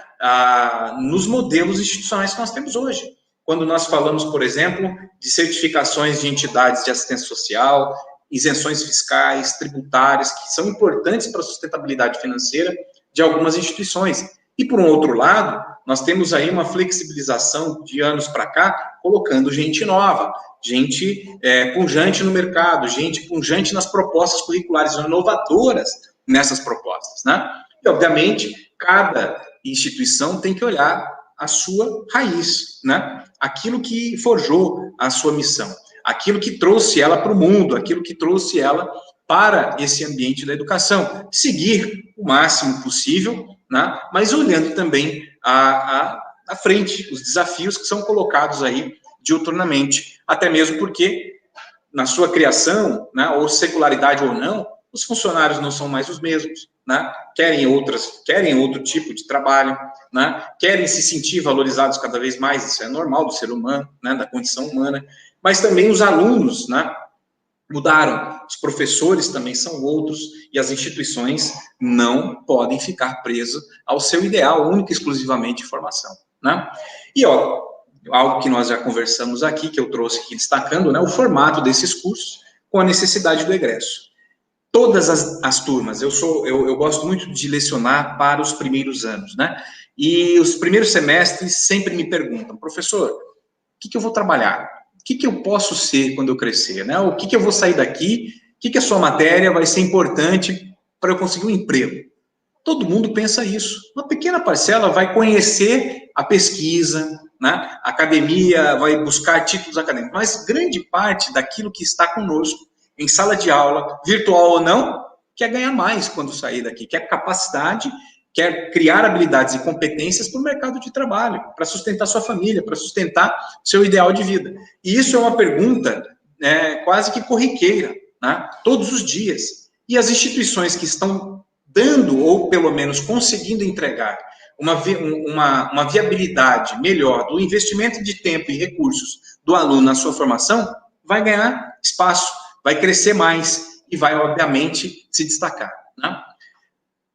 nos modelos institucionais que nós temos hoje. Quando nós falamos, por exemplo, de certificações de entidades de assistência social, isenções fiscais, tributárias, que são importantes para a sustentabilidade financeira de algumas instituições. E, por um outro lado, nós temos aí uma flexibilização de anos para cá, colocando gente nova, gente pujante no mercado, gente pujante nas propostas curriculares, inovadoras nessas propostas, né? E, obviamente, cada instituição tem que olhar a sua raiz, né? Aquilo que forjou a sua missão, aquilo que trouxe ela para o mundo, aquilo que trouxe ela para esse ambiente da educação. Seguir o máximo possível, né? Mas olhando também à frente, os desafios que são colocados aí diuturnamente, até mesmo porque, na sua criação, né, ou secularidade ou não, os funcionários não são mais os mesmos, né? Querem outro tipo de trabalho, né? Querem se sentir valorizados cada vez mais, isso é normal do ser humano, né, da condição humana, mas também os alunos, né, mudaram, os professores também são outros, e as instituições não podem ficar presas ao seu ideal, único e exclusivamente de formação, né? E, algo que nós já conversamos aqui, que eu trouxe aqui destacando, né, o formato desses cursos com a necessidade do egresso. Todas as turmas, eu gosto muito de lecionar para os primeiros anos, né? E os primeiros semestres sempre me perguntam, professor, o que eu vou trabalhar? O que eu posso ser quando eu crescer, né? O que eu vou sair daqui? O que a sua matéria vai ser importante para eu conseguir um emprego? Todo mundo pensa isso. Uma pequena parcela vai conhecer a pesquisa, né? A academia vai buscar títulos acadêmicos, mas grande parte daquilo que está conosco, em sala de aula, virtual ou não, quer ganhar mais quando sair daqui, quer capacidade, quer criar habilidades e competências para o mercado de trabalho, para sustentar sua família, para sustentar seu ideal de vida. E isso é uma pergunta quase que corriqueira, né? Todos os dias. E as instituições que estão dando, ou pelo menos conseguindo entregar, uma viabilidade melhor do investimento de tempo e recursos do aluno na sua formação, vai ganhar espaço, vai crescer mais e vai, obviamente, se destacar, né?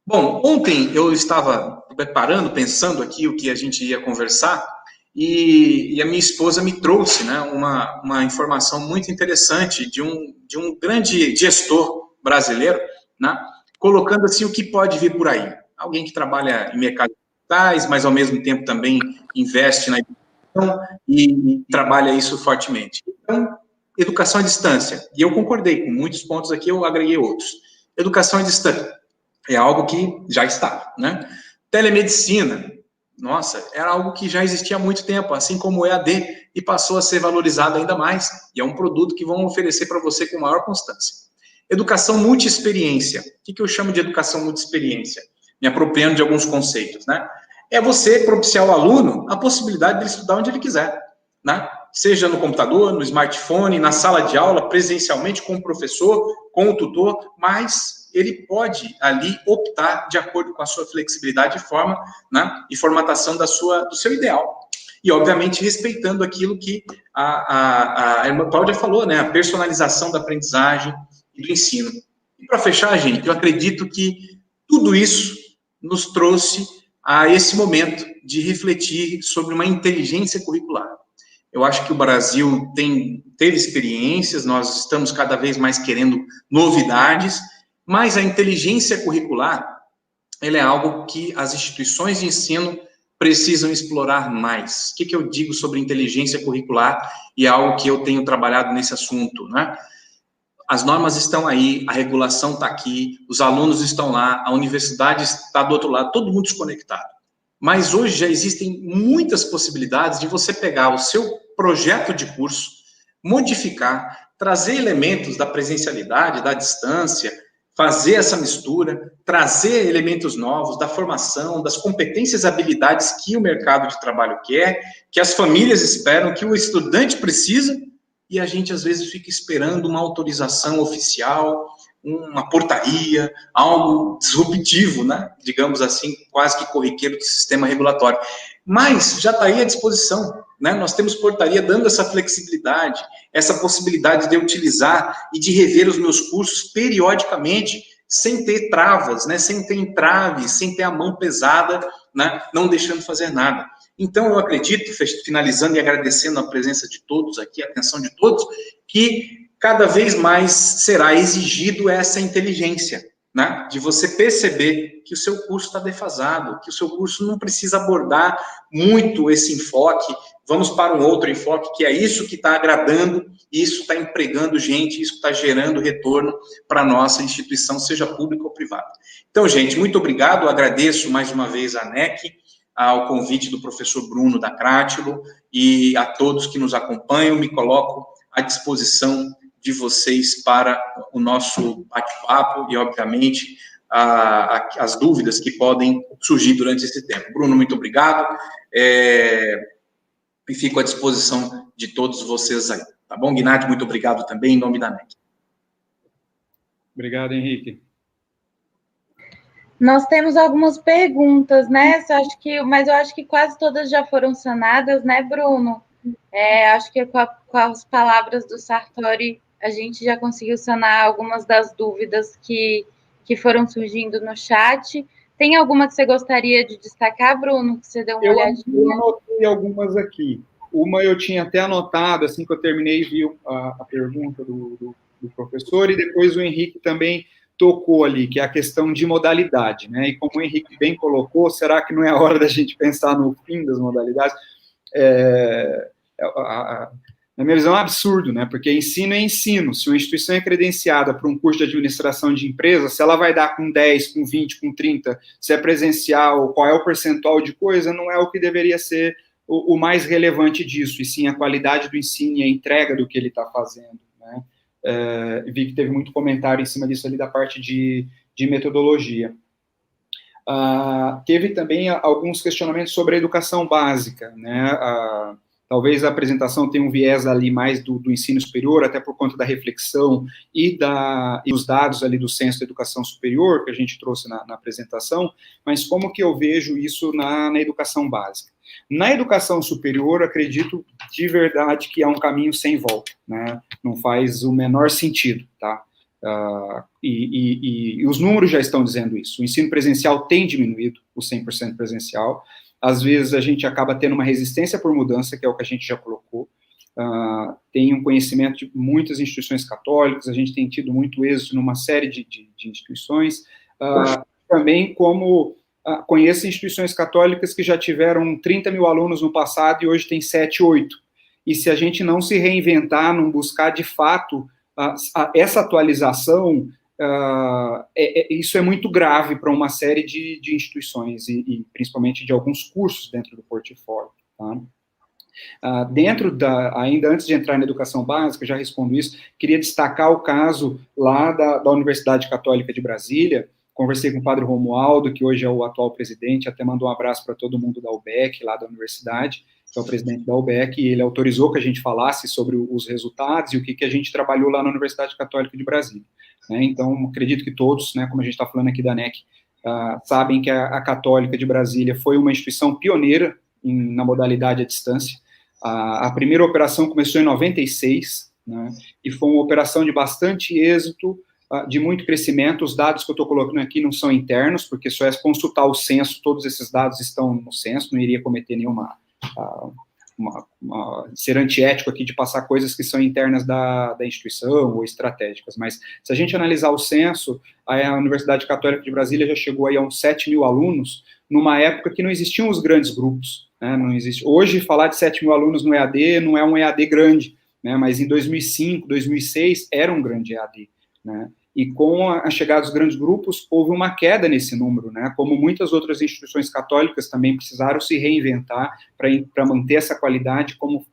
Bom, ontem eu estava preparando, pensando aqui o que a gente ia conversar, e a minha esposa me trouxe, né, uma informação muito interessante de um grande gestor brasileiro, né, colocando assim o que pode vir por aí. Alguém que trabalha em mercados digitais, mas ao mesmo tempo também investe na educação e trabalha isso fortemente. Então, educação à distância. E eu concordei com muitos pontos aqui, eu agreguei outros. Educação à distância é algo que já está, né? Telemedicina, nossa, era algo que já existia há muito tempo, assim como o EAD, e passou a ser valorizado ainda mais, e é um produto que vão oferecer para você com maior constância. Educação multiexperiência. O que eu chamo de educação multiexperiência? Me apropriando de alguns conceitos, né? É você propiciar ao aluno a possibilidade de ele estudar onde ele quiser, né? Seja no computador, no smartphone, na sala de aula, presencialmente com o professor, com o tutor, mas ele pode ali optar de acordo com a sua flexibilidade de forma, né, e formatação do seu ideal. E, obviamente, respeitando aquilo que a irmã Cláudia falou, né, a personalização da aprendizagem e do ensino. E, para fechar, gente, eu acredito que tudo isso nos trouxe a esse momento de refletir sobre uma inteligência curricular. Eu acho que o Brasil teve experiências, nós estamos cada vez mais querendo novidades, mas a inteligência curricular, ela é algo que as instituições de ensino precisam explorar mais. O que eu digo sobre inteligência curricular? E é algo que eu tenho trabalhado nesse assunto, né? As normas estão aí, a regulação está aqui, os alunos estão lá, a universidade está do outro lado, todo mundo desconectado. Mas hoje já existem muitas possibilidades de você pegar o seu projeto de curso, modificar, trazer elementos da presencialidade, da distância, fazer essa mistura, trazer elementos novos da formação, das competências e habilidades que o mercado de trabalho quer, que as famílias esperam, que o estudante precisa, e a gente às vezes fica esperando uma autorização oficial, uma portaria, algo disruptivo, né? Digamos assim, quase que corriqueiro do sistema regulatório. Mas já está aí à disposição, né? Nós temos portaria dando essa flexibilidade, essa possibilidade de eu utilizar e de rever os meus cursos periodicamente, sem ter travas, né? Sem ter entraves, sem ter a mão pesada, né? Não deixando fazer nada. Então, eu acredito, finalizando e agradecendo a presença de todos aqui, a atenção de todos, que cada vez mais será exigido essa inteligência, né? De você perceber que o seu curso está defasado, que o seu curso não precisa abordar muito esse enfoque, vamos para um outro enfoque, que é isso que está agradando, isso está empregando gente, isso está gerando retorno para a nossa instituição, seja pública ou privada. Então, gente, muito obrigado, agradeço mais uma vez a ANEC, ao convite do professor Bruno da Crátilo e a todos que nos acompanham, me coloco à disposição de vocês para o nosso bate-papo e, obviamente, as dúvidas que podem surgir durante esse tempo. Bruno, muito obrigado e fico à disposição de todos vocês aí. Tá bom, Guinatti? Muito obrigado também, em nome da ANEC. Obrigado, Henrique. Nós temos algumas perguntas, né? Mas eu acho que quase todas já foram sanadas, né, Bruno? Acho que com as palavras do Sartori, a gente já conseguiu sanar algumas das dúvidas que foram surgindo no chat. Tem alguma que você gostaria de destacar, Bruno? Que você deu uma olhadinha? Eu anotei algumas aqui. Uma eu tinha até anotado, assim que eu terminei, vi a pergunta do professor, e depois o Henrique também tocou ali, que é a questão de modalidade, né? E como o Henrique bem colocou, será que não é a hora da gente pensar no fim das modalidades? Na minha visão, é um absurdo, né? Porque ensino é ensino. Se uma instituição é credenciada para um curso de administração de empresa, se ela vai dar com 10, com 20, com 30, se é presencial, qual é o percentual de coisa, não é o que deveria ser o mais relevante disso, e sim a qualidade do ensino e a entrega do que ele está fazendo, né? Vi que teve muito comentário em cima disso ali da parte de metodologia. Teve também alguns questionamentos sobre a educação básica, né? Talvez a apresentação tenha um viés ali mais do ensino superior, até por conta da reflexão e dos dados ali do Censo da Educação Superior, que a gente trouxe na apresentação, mas como que eu vejo isso na educação básica? Na educação superior, acredito de verdade que é um caminho sem volta, né? Não faz o menor sentido, tá? E os números já estão dizendo isso. O ensino presencial tem diminuído, o 100% presencial. Às vezes a gente acaba tendo uma resistência por mudança, que é o que a gente já colocou. Tem um conhecimento de muitas instituições católicas, a gente tem tido muito êxito numa série de instituições. Também como conheço instituições católicas que já tiveram 30 mil alunos no passado e hoje tem 7, 8. E se a gente não se reinventar, não buscar de fato essa atualização, isso é muito grave para uma série de instituições e principalmente de alguns cursos dentro do portfólio. Tá? Ainda antes de entrar na educação básica, já respondo isso, queria destacar o caso lá da Universidade Católica de Brasília. Conversei com o padre Romualdo, que hoje é o atual presidente, até mandou um abraço para todo mundo da UBEC, lá da universidade, que é o presidente da UBEC, e ele autorizou que a gente falasse sobre os resultados e o que a gente trabalhou lá na Universidade Católica de Brasília. Né? Então, acredito que todos, né, como a gente está falando aqui da ANEC, sabem que a Católica de Brasília foi uma instituição pioneira na modalidade à distância. A primeira operação começou em 96, né, e foi uma operação de bastante êxito, de muito crescimento. Os dados que eu estou colocando aqui não são internos, porque só é consultar o censo, todos esses dados estão no censo, não iria cometer nenhuma... ser antiético aqui de passar coisas que são internas da instituição ou estratégicas, mas se a gente analisar o censo, a Universidade Católica de Brasília já chegou aí a uns 7 mil alunos, numa época que não existiam os grandes grupos, né? Não existe. Hoje, falar de 7 mil alunos no EAD não é um EAD grande, né? Mas em 2005, 2006, era um grande EAD, né? E com a chegada dos grandes grupos, houve uma queda nesse número, né? Como muitas outras instituições católicas também precisaram se reinventar para manter essa qualidade, como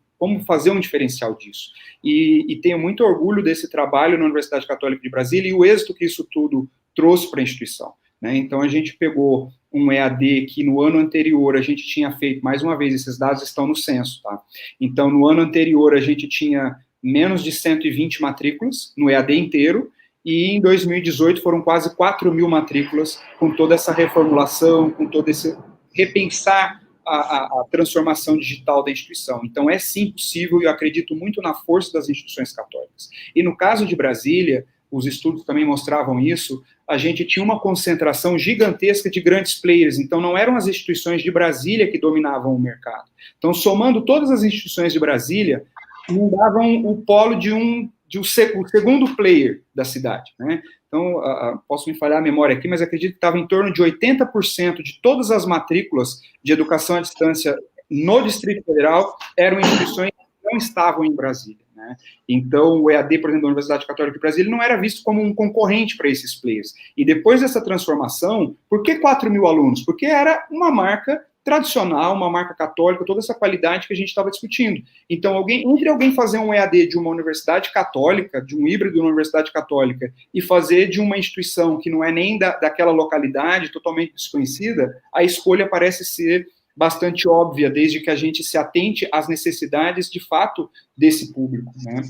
fazer um diferencial disso. E tenho muito orgulho desse trabalho na Universidade Católica de Brasília e o êxito que isso tudo trouxe para a instituição, né? Então, a gente pegou um EAD que no ano anterior a gente tinha feito, mais uma vez, esses dados estão no censo, tá? Então, no ano anterior a gente tinha menos de 120 matrículas no EAD inteiro, e em 2018 foram quase 4 mil matrículas, com toda essa reformulação, com todo esse repensar a transformação digital da instituição. Então, é sim possível, e eu acredito muito na força das instituições católicas. E no caso de Brasília, os estudos também mostravam isso, a gente tinha uma concentração gigantesca de grandes players, então não eram as instituições de Brasília que dominavam o mercado. Então, somando todas as instituições de Brasília, não davam o polo de um segundo player da cidade, né? Então, posso me falhar a memória aqui, mas acredito que estava em torno de 80% de todas as matrículas de educação à distância no Distrito Federal eram instituições que não estavam em Brasília, né? Então, o EAD, por exemplo, da Universidade Católica de Brasília não era visto como um concorrente para esses players. E depois dessa transformação, por que 4 mil alunos? Porque era uma marca tradicional, uma marca católica, toda essa qualidade que a gente estava discutindo. Então, entre alguém fazer um EAD de uma universidade católica, de um híbrido de uma universidade católica, e fazer de uma instituição que não é nem daquela localidade, totalmente desconhecida, a escolha parece ser bastante óbvia, desde que a gente se atente às necessidades, de fato, desse público, né?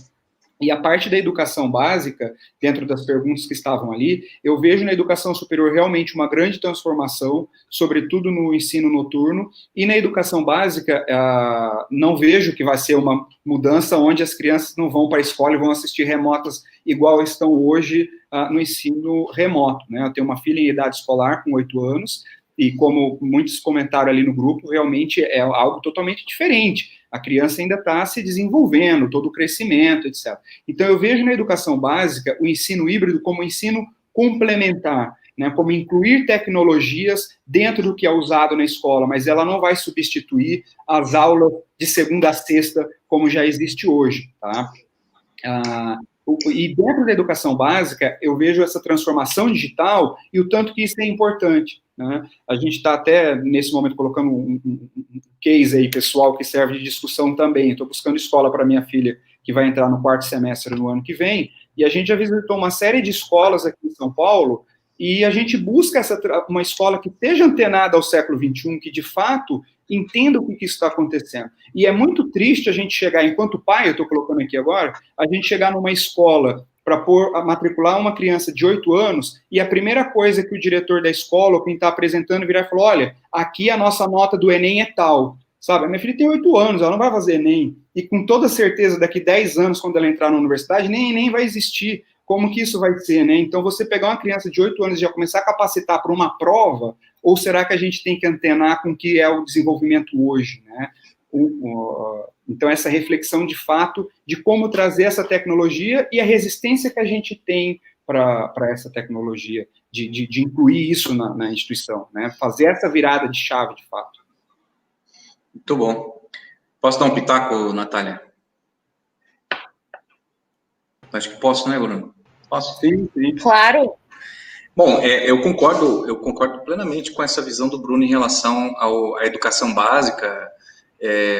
E a parte da educação básica, dentro das perguntas que estavam ali, eu vejo na educação superior realmente uma grande transformação, sobretudo no ensino noturno, e na educação básica, não vejo que vai ser uma mudança onde as crianças não vão para a escola e vão assistir remotas igual estão hoje no ensino remoto, né? Eu tenho uma filha em idade escolar, com 8 anos, e como muitos comentaram ali no grupo, realmente é algo totalmente diferente. A criança ainda está se desenvolvendo, todo o crescimento, etc. Então, eu vejo na educação básica o ensino híbrido como ensino complementar, né, como incluir tecnologias dentro do que é usado na escola, mas ela não vai substituir as aulas de segunda a sexta, como já existe hoje, tá? E dentro da educação básica, eu vejo essa transformação digital e o tanto que isso é importante, né? A gente está até, nesse momento, colocando um case aí, pessoal, que serve de discussão também. Estou buscando escola para minha filha, que vai entrar no 4º semestre no ano que vem, e a gente já visitou uma série de escolas aqui em São Paulo, e a gente busca uma escola que esteja antenada ao século XXI, que, de fato, entenda o que isso está acontecendo. E é muito triste a gente chegar, enquanto pai, eu estou colocando aqui agora, a gente chegar numa escola para matricular uma criança de 8 anos, e a primeira coisa que o diretor da escola, ou quem está apresentando, virar e falar, olha, aqui a nossa nota do Enem é tal, sabe? A minha filha tem 8 anos, ela não vai fazer Enem, e com toda certeza, daqui 10 anos, quando ela entrar na universidade, nem Enem vai existir. Como que isso vai ser, né? Então, você pegar uma criança de 8 anos e já começar a capacitar para uma prova, ou será que a gente tem que antenar com o que é o desenvolvimento hoje, né? Então, essa reflexão, de fato, de como trazer essa tecnologia e a resistência que a gente tem para essa tecnologia, de incluir isso na instituição, né? Fazer essa virada de chave, de fato. Muito bom. Posso dar um pitaco, Natália? Acho que posso, né, Bruno? Posso? Sim, sim. Claro. Bom, eu concordo plenamente com essa visão do Bruno em relação à educação básica,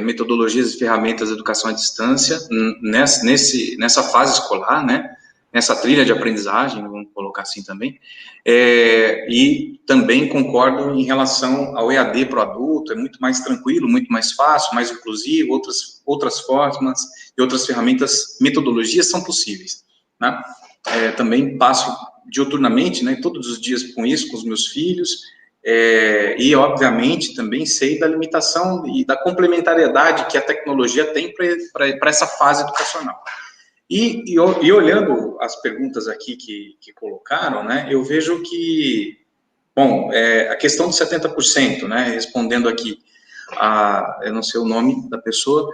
metodologias e ferramentas de educação à distância, nessa fase escolar, né? nessa trilha de aprendizagem, vamos colocar assim também, e também concordo em relação ao EAD para o adulto, é muito mais tranquilo, muito mais fácil, mais inclusivo, outras formas e outras ferramentas, metodologias são possíveis, né? Também passo diuturnamente, né, todos os dias com isso, com os meus filhos, e, obviamente, também sei da limitação e da complementariedade que a tecnologia tem para essa fase educacional. E olhando as perguntas aqui que colocaram, né, eu vejo que, bom, a questão dos 70%, né, respondendo aqui, eu não sei o nome da pessoa,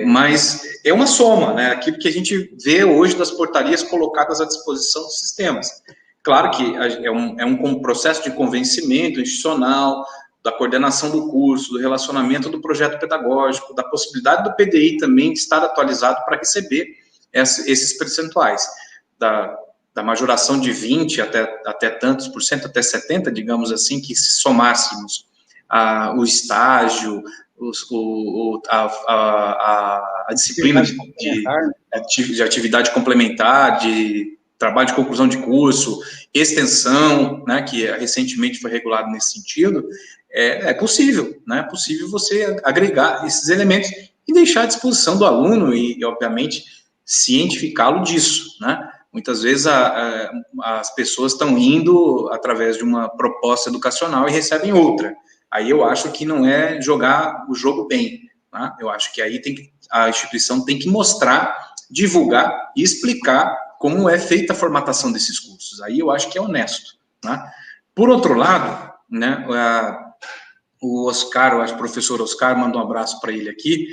mas é uma soma, né, aquilo que a gente vê hoje das portarias colocadas à disposição dos sistemas. Claro que é um processo de convencimento institucional, da coordenação do curso, do relacionamento do projeto pedagógico, da possibilidade do PDI também de estar atualizado para receber esses percentuais, da majoração de 20% até tantos por cento, até 70%, digamos assim, que se somássemos o estágio, a disciplina de atividade complementar, de trabalho de conclusão de curso, extensão, né, que recentemente foi regulado nesse sentido, é possível, né, é possível você agregar esses elementos e deixar à disposição do aluno e obviamente, cientificá-lo disso, né. Muitas vezes as pessoas estão indo através de uma proposta educacional e recebem outra. Aí eu acho que não é jogar o jogo bem, tá? Eu acho que aí a instituição tem que mostrar, divulgar e explicar como é feita a formatação desses cursos. Aí eu acho que é honesto, tá? Por outro lado, né, o Oscar, eu acho que o professor Oscar, mandou um abraço para ele aqui,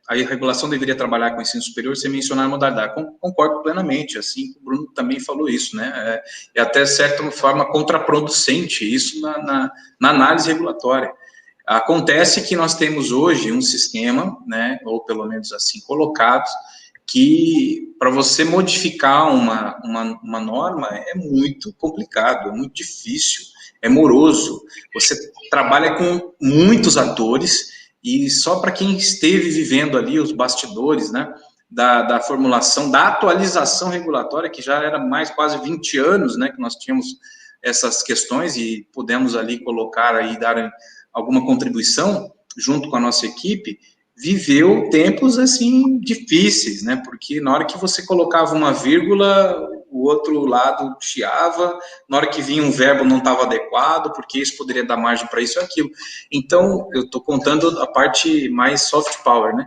a regulação deveria trabalhar com o ensino superior sem mencionar a modalidade. Concordo plenamente, assim, o Bruno também falou isso, né, até, de certa forma, contraproducente isso na análise regulatória. Acontece que nós temos hoje um sistema, né, ou pelo menos assim colocado, que para você modificar uma norma é muito complicado, é muito difícil, é moroso. Você trabalha com muitos atores e só para quem esteve vivendo ali os bastidores, né, da formulação, da atualização regulatória, que já era mais quase 20 anos, né, que nós tínhamos essas questões e pudemos ali colocar aí, dar alguma contribuição junto com a nossa equipe, viveu tempos, assim, difíceis, né, porque na hora que você colocava uma vírgula, o outro lado chiava, na hora que vinha um verbo não estava adequado, porque isso poderia dar margem para isso ou aquilo. Então, eu estou contando a parte mais soft power, né,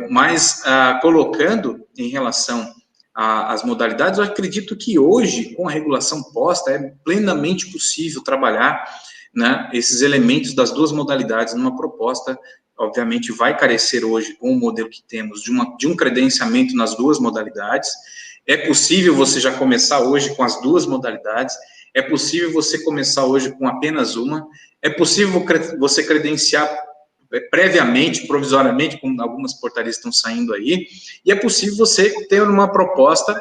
mas colocando em relação às modalidades, eu acredito que hoje, com a regulação posta, é plenamente possível trabalhar, né, esses elementos das duas modalidades numa proposta. Obviamente, vai carecer hoje, com o modelo que temos, de um credenciamento nas duas modalidades. É possível você já começar hoje com as duas modalidades, é possível você começar hoje com apenas uma, é possível você credenciar previamente, provisoriamente, como algumas portarias estão saindo aí, e é possível você ter uma proposta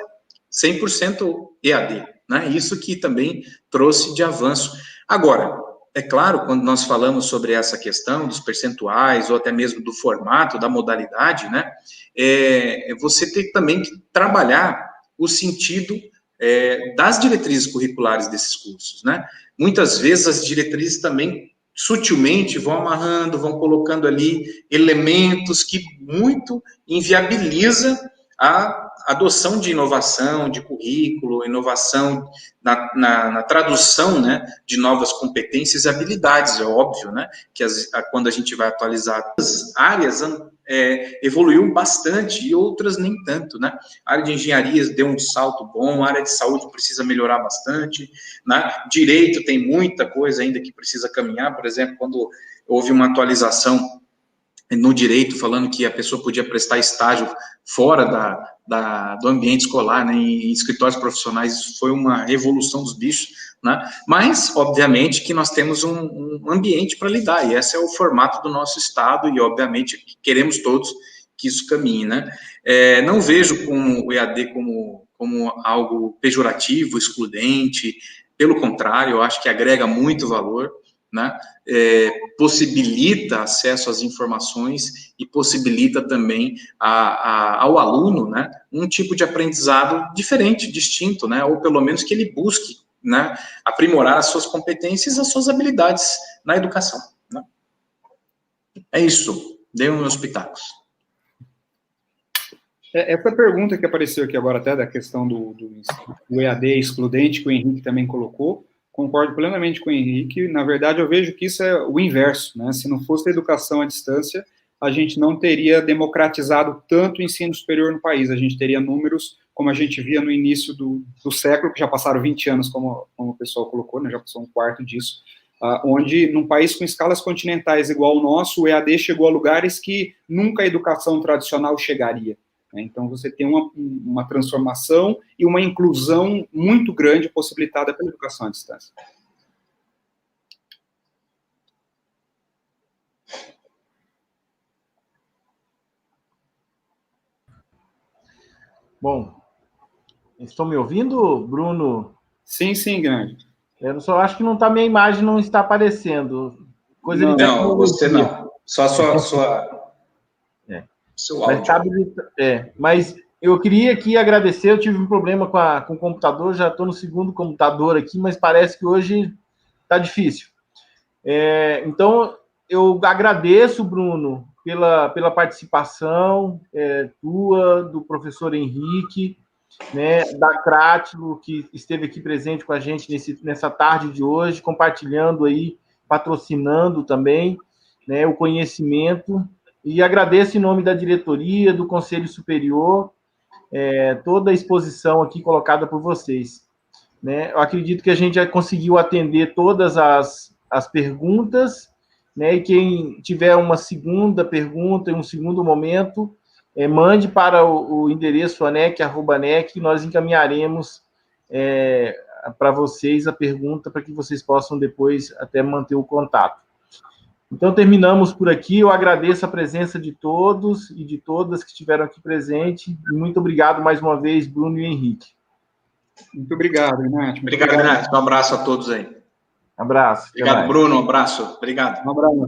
100% EAD, né? Isso que também trouxe de avanço. Agora, é claro, quando nós falamos sobre essa questão dos percentuais, ou até mesmo do formato, da modalidade, né, você tem também que trabalhar o sentido das diretrizes curriculares desses cursos, né. Muitas vezes as diretrizes também, sutilmente, vão amarrando, vão colocando ali elementos que muito inviabiliza a adoção de inovação, de currículo, inovação na tradução, né, de novas competências e habilidades, é óbvio, né, que quando a gente vai atualizar as áreas, evoluiu bastante e outras nem tanto, né, a área de engenharia deu um salto bom, a área de saúde precisa melhorar bastante, né, direito tem muita coisa ainda que precisa caminhar, por exemplo, quando houve uma atualização no direito, falando que a pessoa podia prestar estágio fora do ambiente escolar, né, em escritórios profissionais, isso foi uma revolução dos bichos, né, mas, obviamente, que nós temos um ambiente para lidar, e esse é o formato do nosso Estado, e, obviamente, queremos todos que isso caminhe, né. Não vejo o EAD como algo pejorativo, excludente, pelo contrário, eu acho que agrega muito valor, né, possibilita acesso às informações e possibilita também ao aluno, né, um tipo de aprendizado diferente, distinto, né, ou pelo menos que ele busque, né, aprimorar as suas competências e as suas habilidades na educação, né. É isso, dei os meus pitacos. Essa pergunta que apareceu aqui agora até da questão do EAD excludente, que o Henrique também colocou, concordo plenamente com o Henrique. Na verdade, eu vejo que isso é o inverso, né? Se não fosse a educação à distância, a gente não teria democratizado tanto o ensino superior no país. A gente teria números, como a gente via no início do século, que já passaram 20 anos, como o pessoal colocou, né? Já passou um quarto disso, onde, num país com escalas continentais igual ao nosso, o EAD chegou a lugares que nunca a educação tradicional chegaria. Então, você tem uma transformação e uma inclusão muito grande possibilitada pela educação à distância. Bom, estão me ouvindo, Bruno? Sim, grande. Eu só acho que minha imagem não está aparecendo. Coisa Não, de tecnologia. você não. Só seu áudio. Mas eu queria aqui agradecer, eu tive um problema com o computador, já estou no segundo computador aqui, mas parece que hoje está difícil. Então, eu agradeço, Bruno, pela participação tua, do professor Henrique, né, da Crátilo, que esteve aqui presente com a gente nessa tarde de hoje, compartilhando aí, patrocinando também, né, o conhecimento, e agradeço em nome da diretoria, do Conselho Superior, toda a exposição aqui colocada por vocês. Né? Eu acredito que a gente já conseguiu atender todas as perguntas, né? E quem tiver uma segunda pergunta em um segundo momento, mande para o endereço anec@anec, e nós encaminharemos para vocês a pergunta, para que vocês possam depois até manter o contato. Então, terminamos por aqui. Eu agradeço a presença de todos e de todas que estiveram aqui presentes. E muito obrigado mais uma vez, Bruno e Henrique. Muito obrigado, Renato. Obrigado, Renato. Um abraço a todos aí. Abraço. Obrigado, Bruno. Um abraço. Obrigado. Um abraço.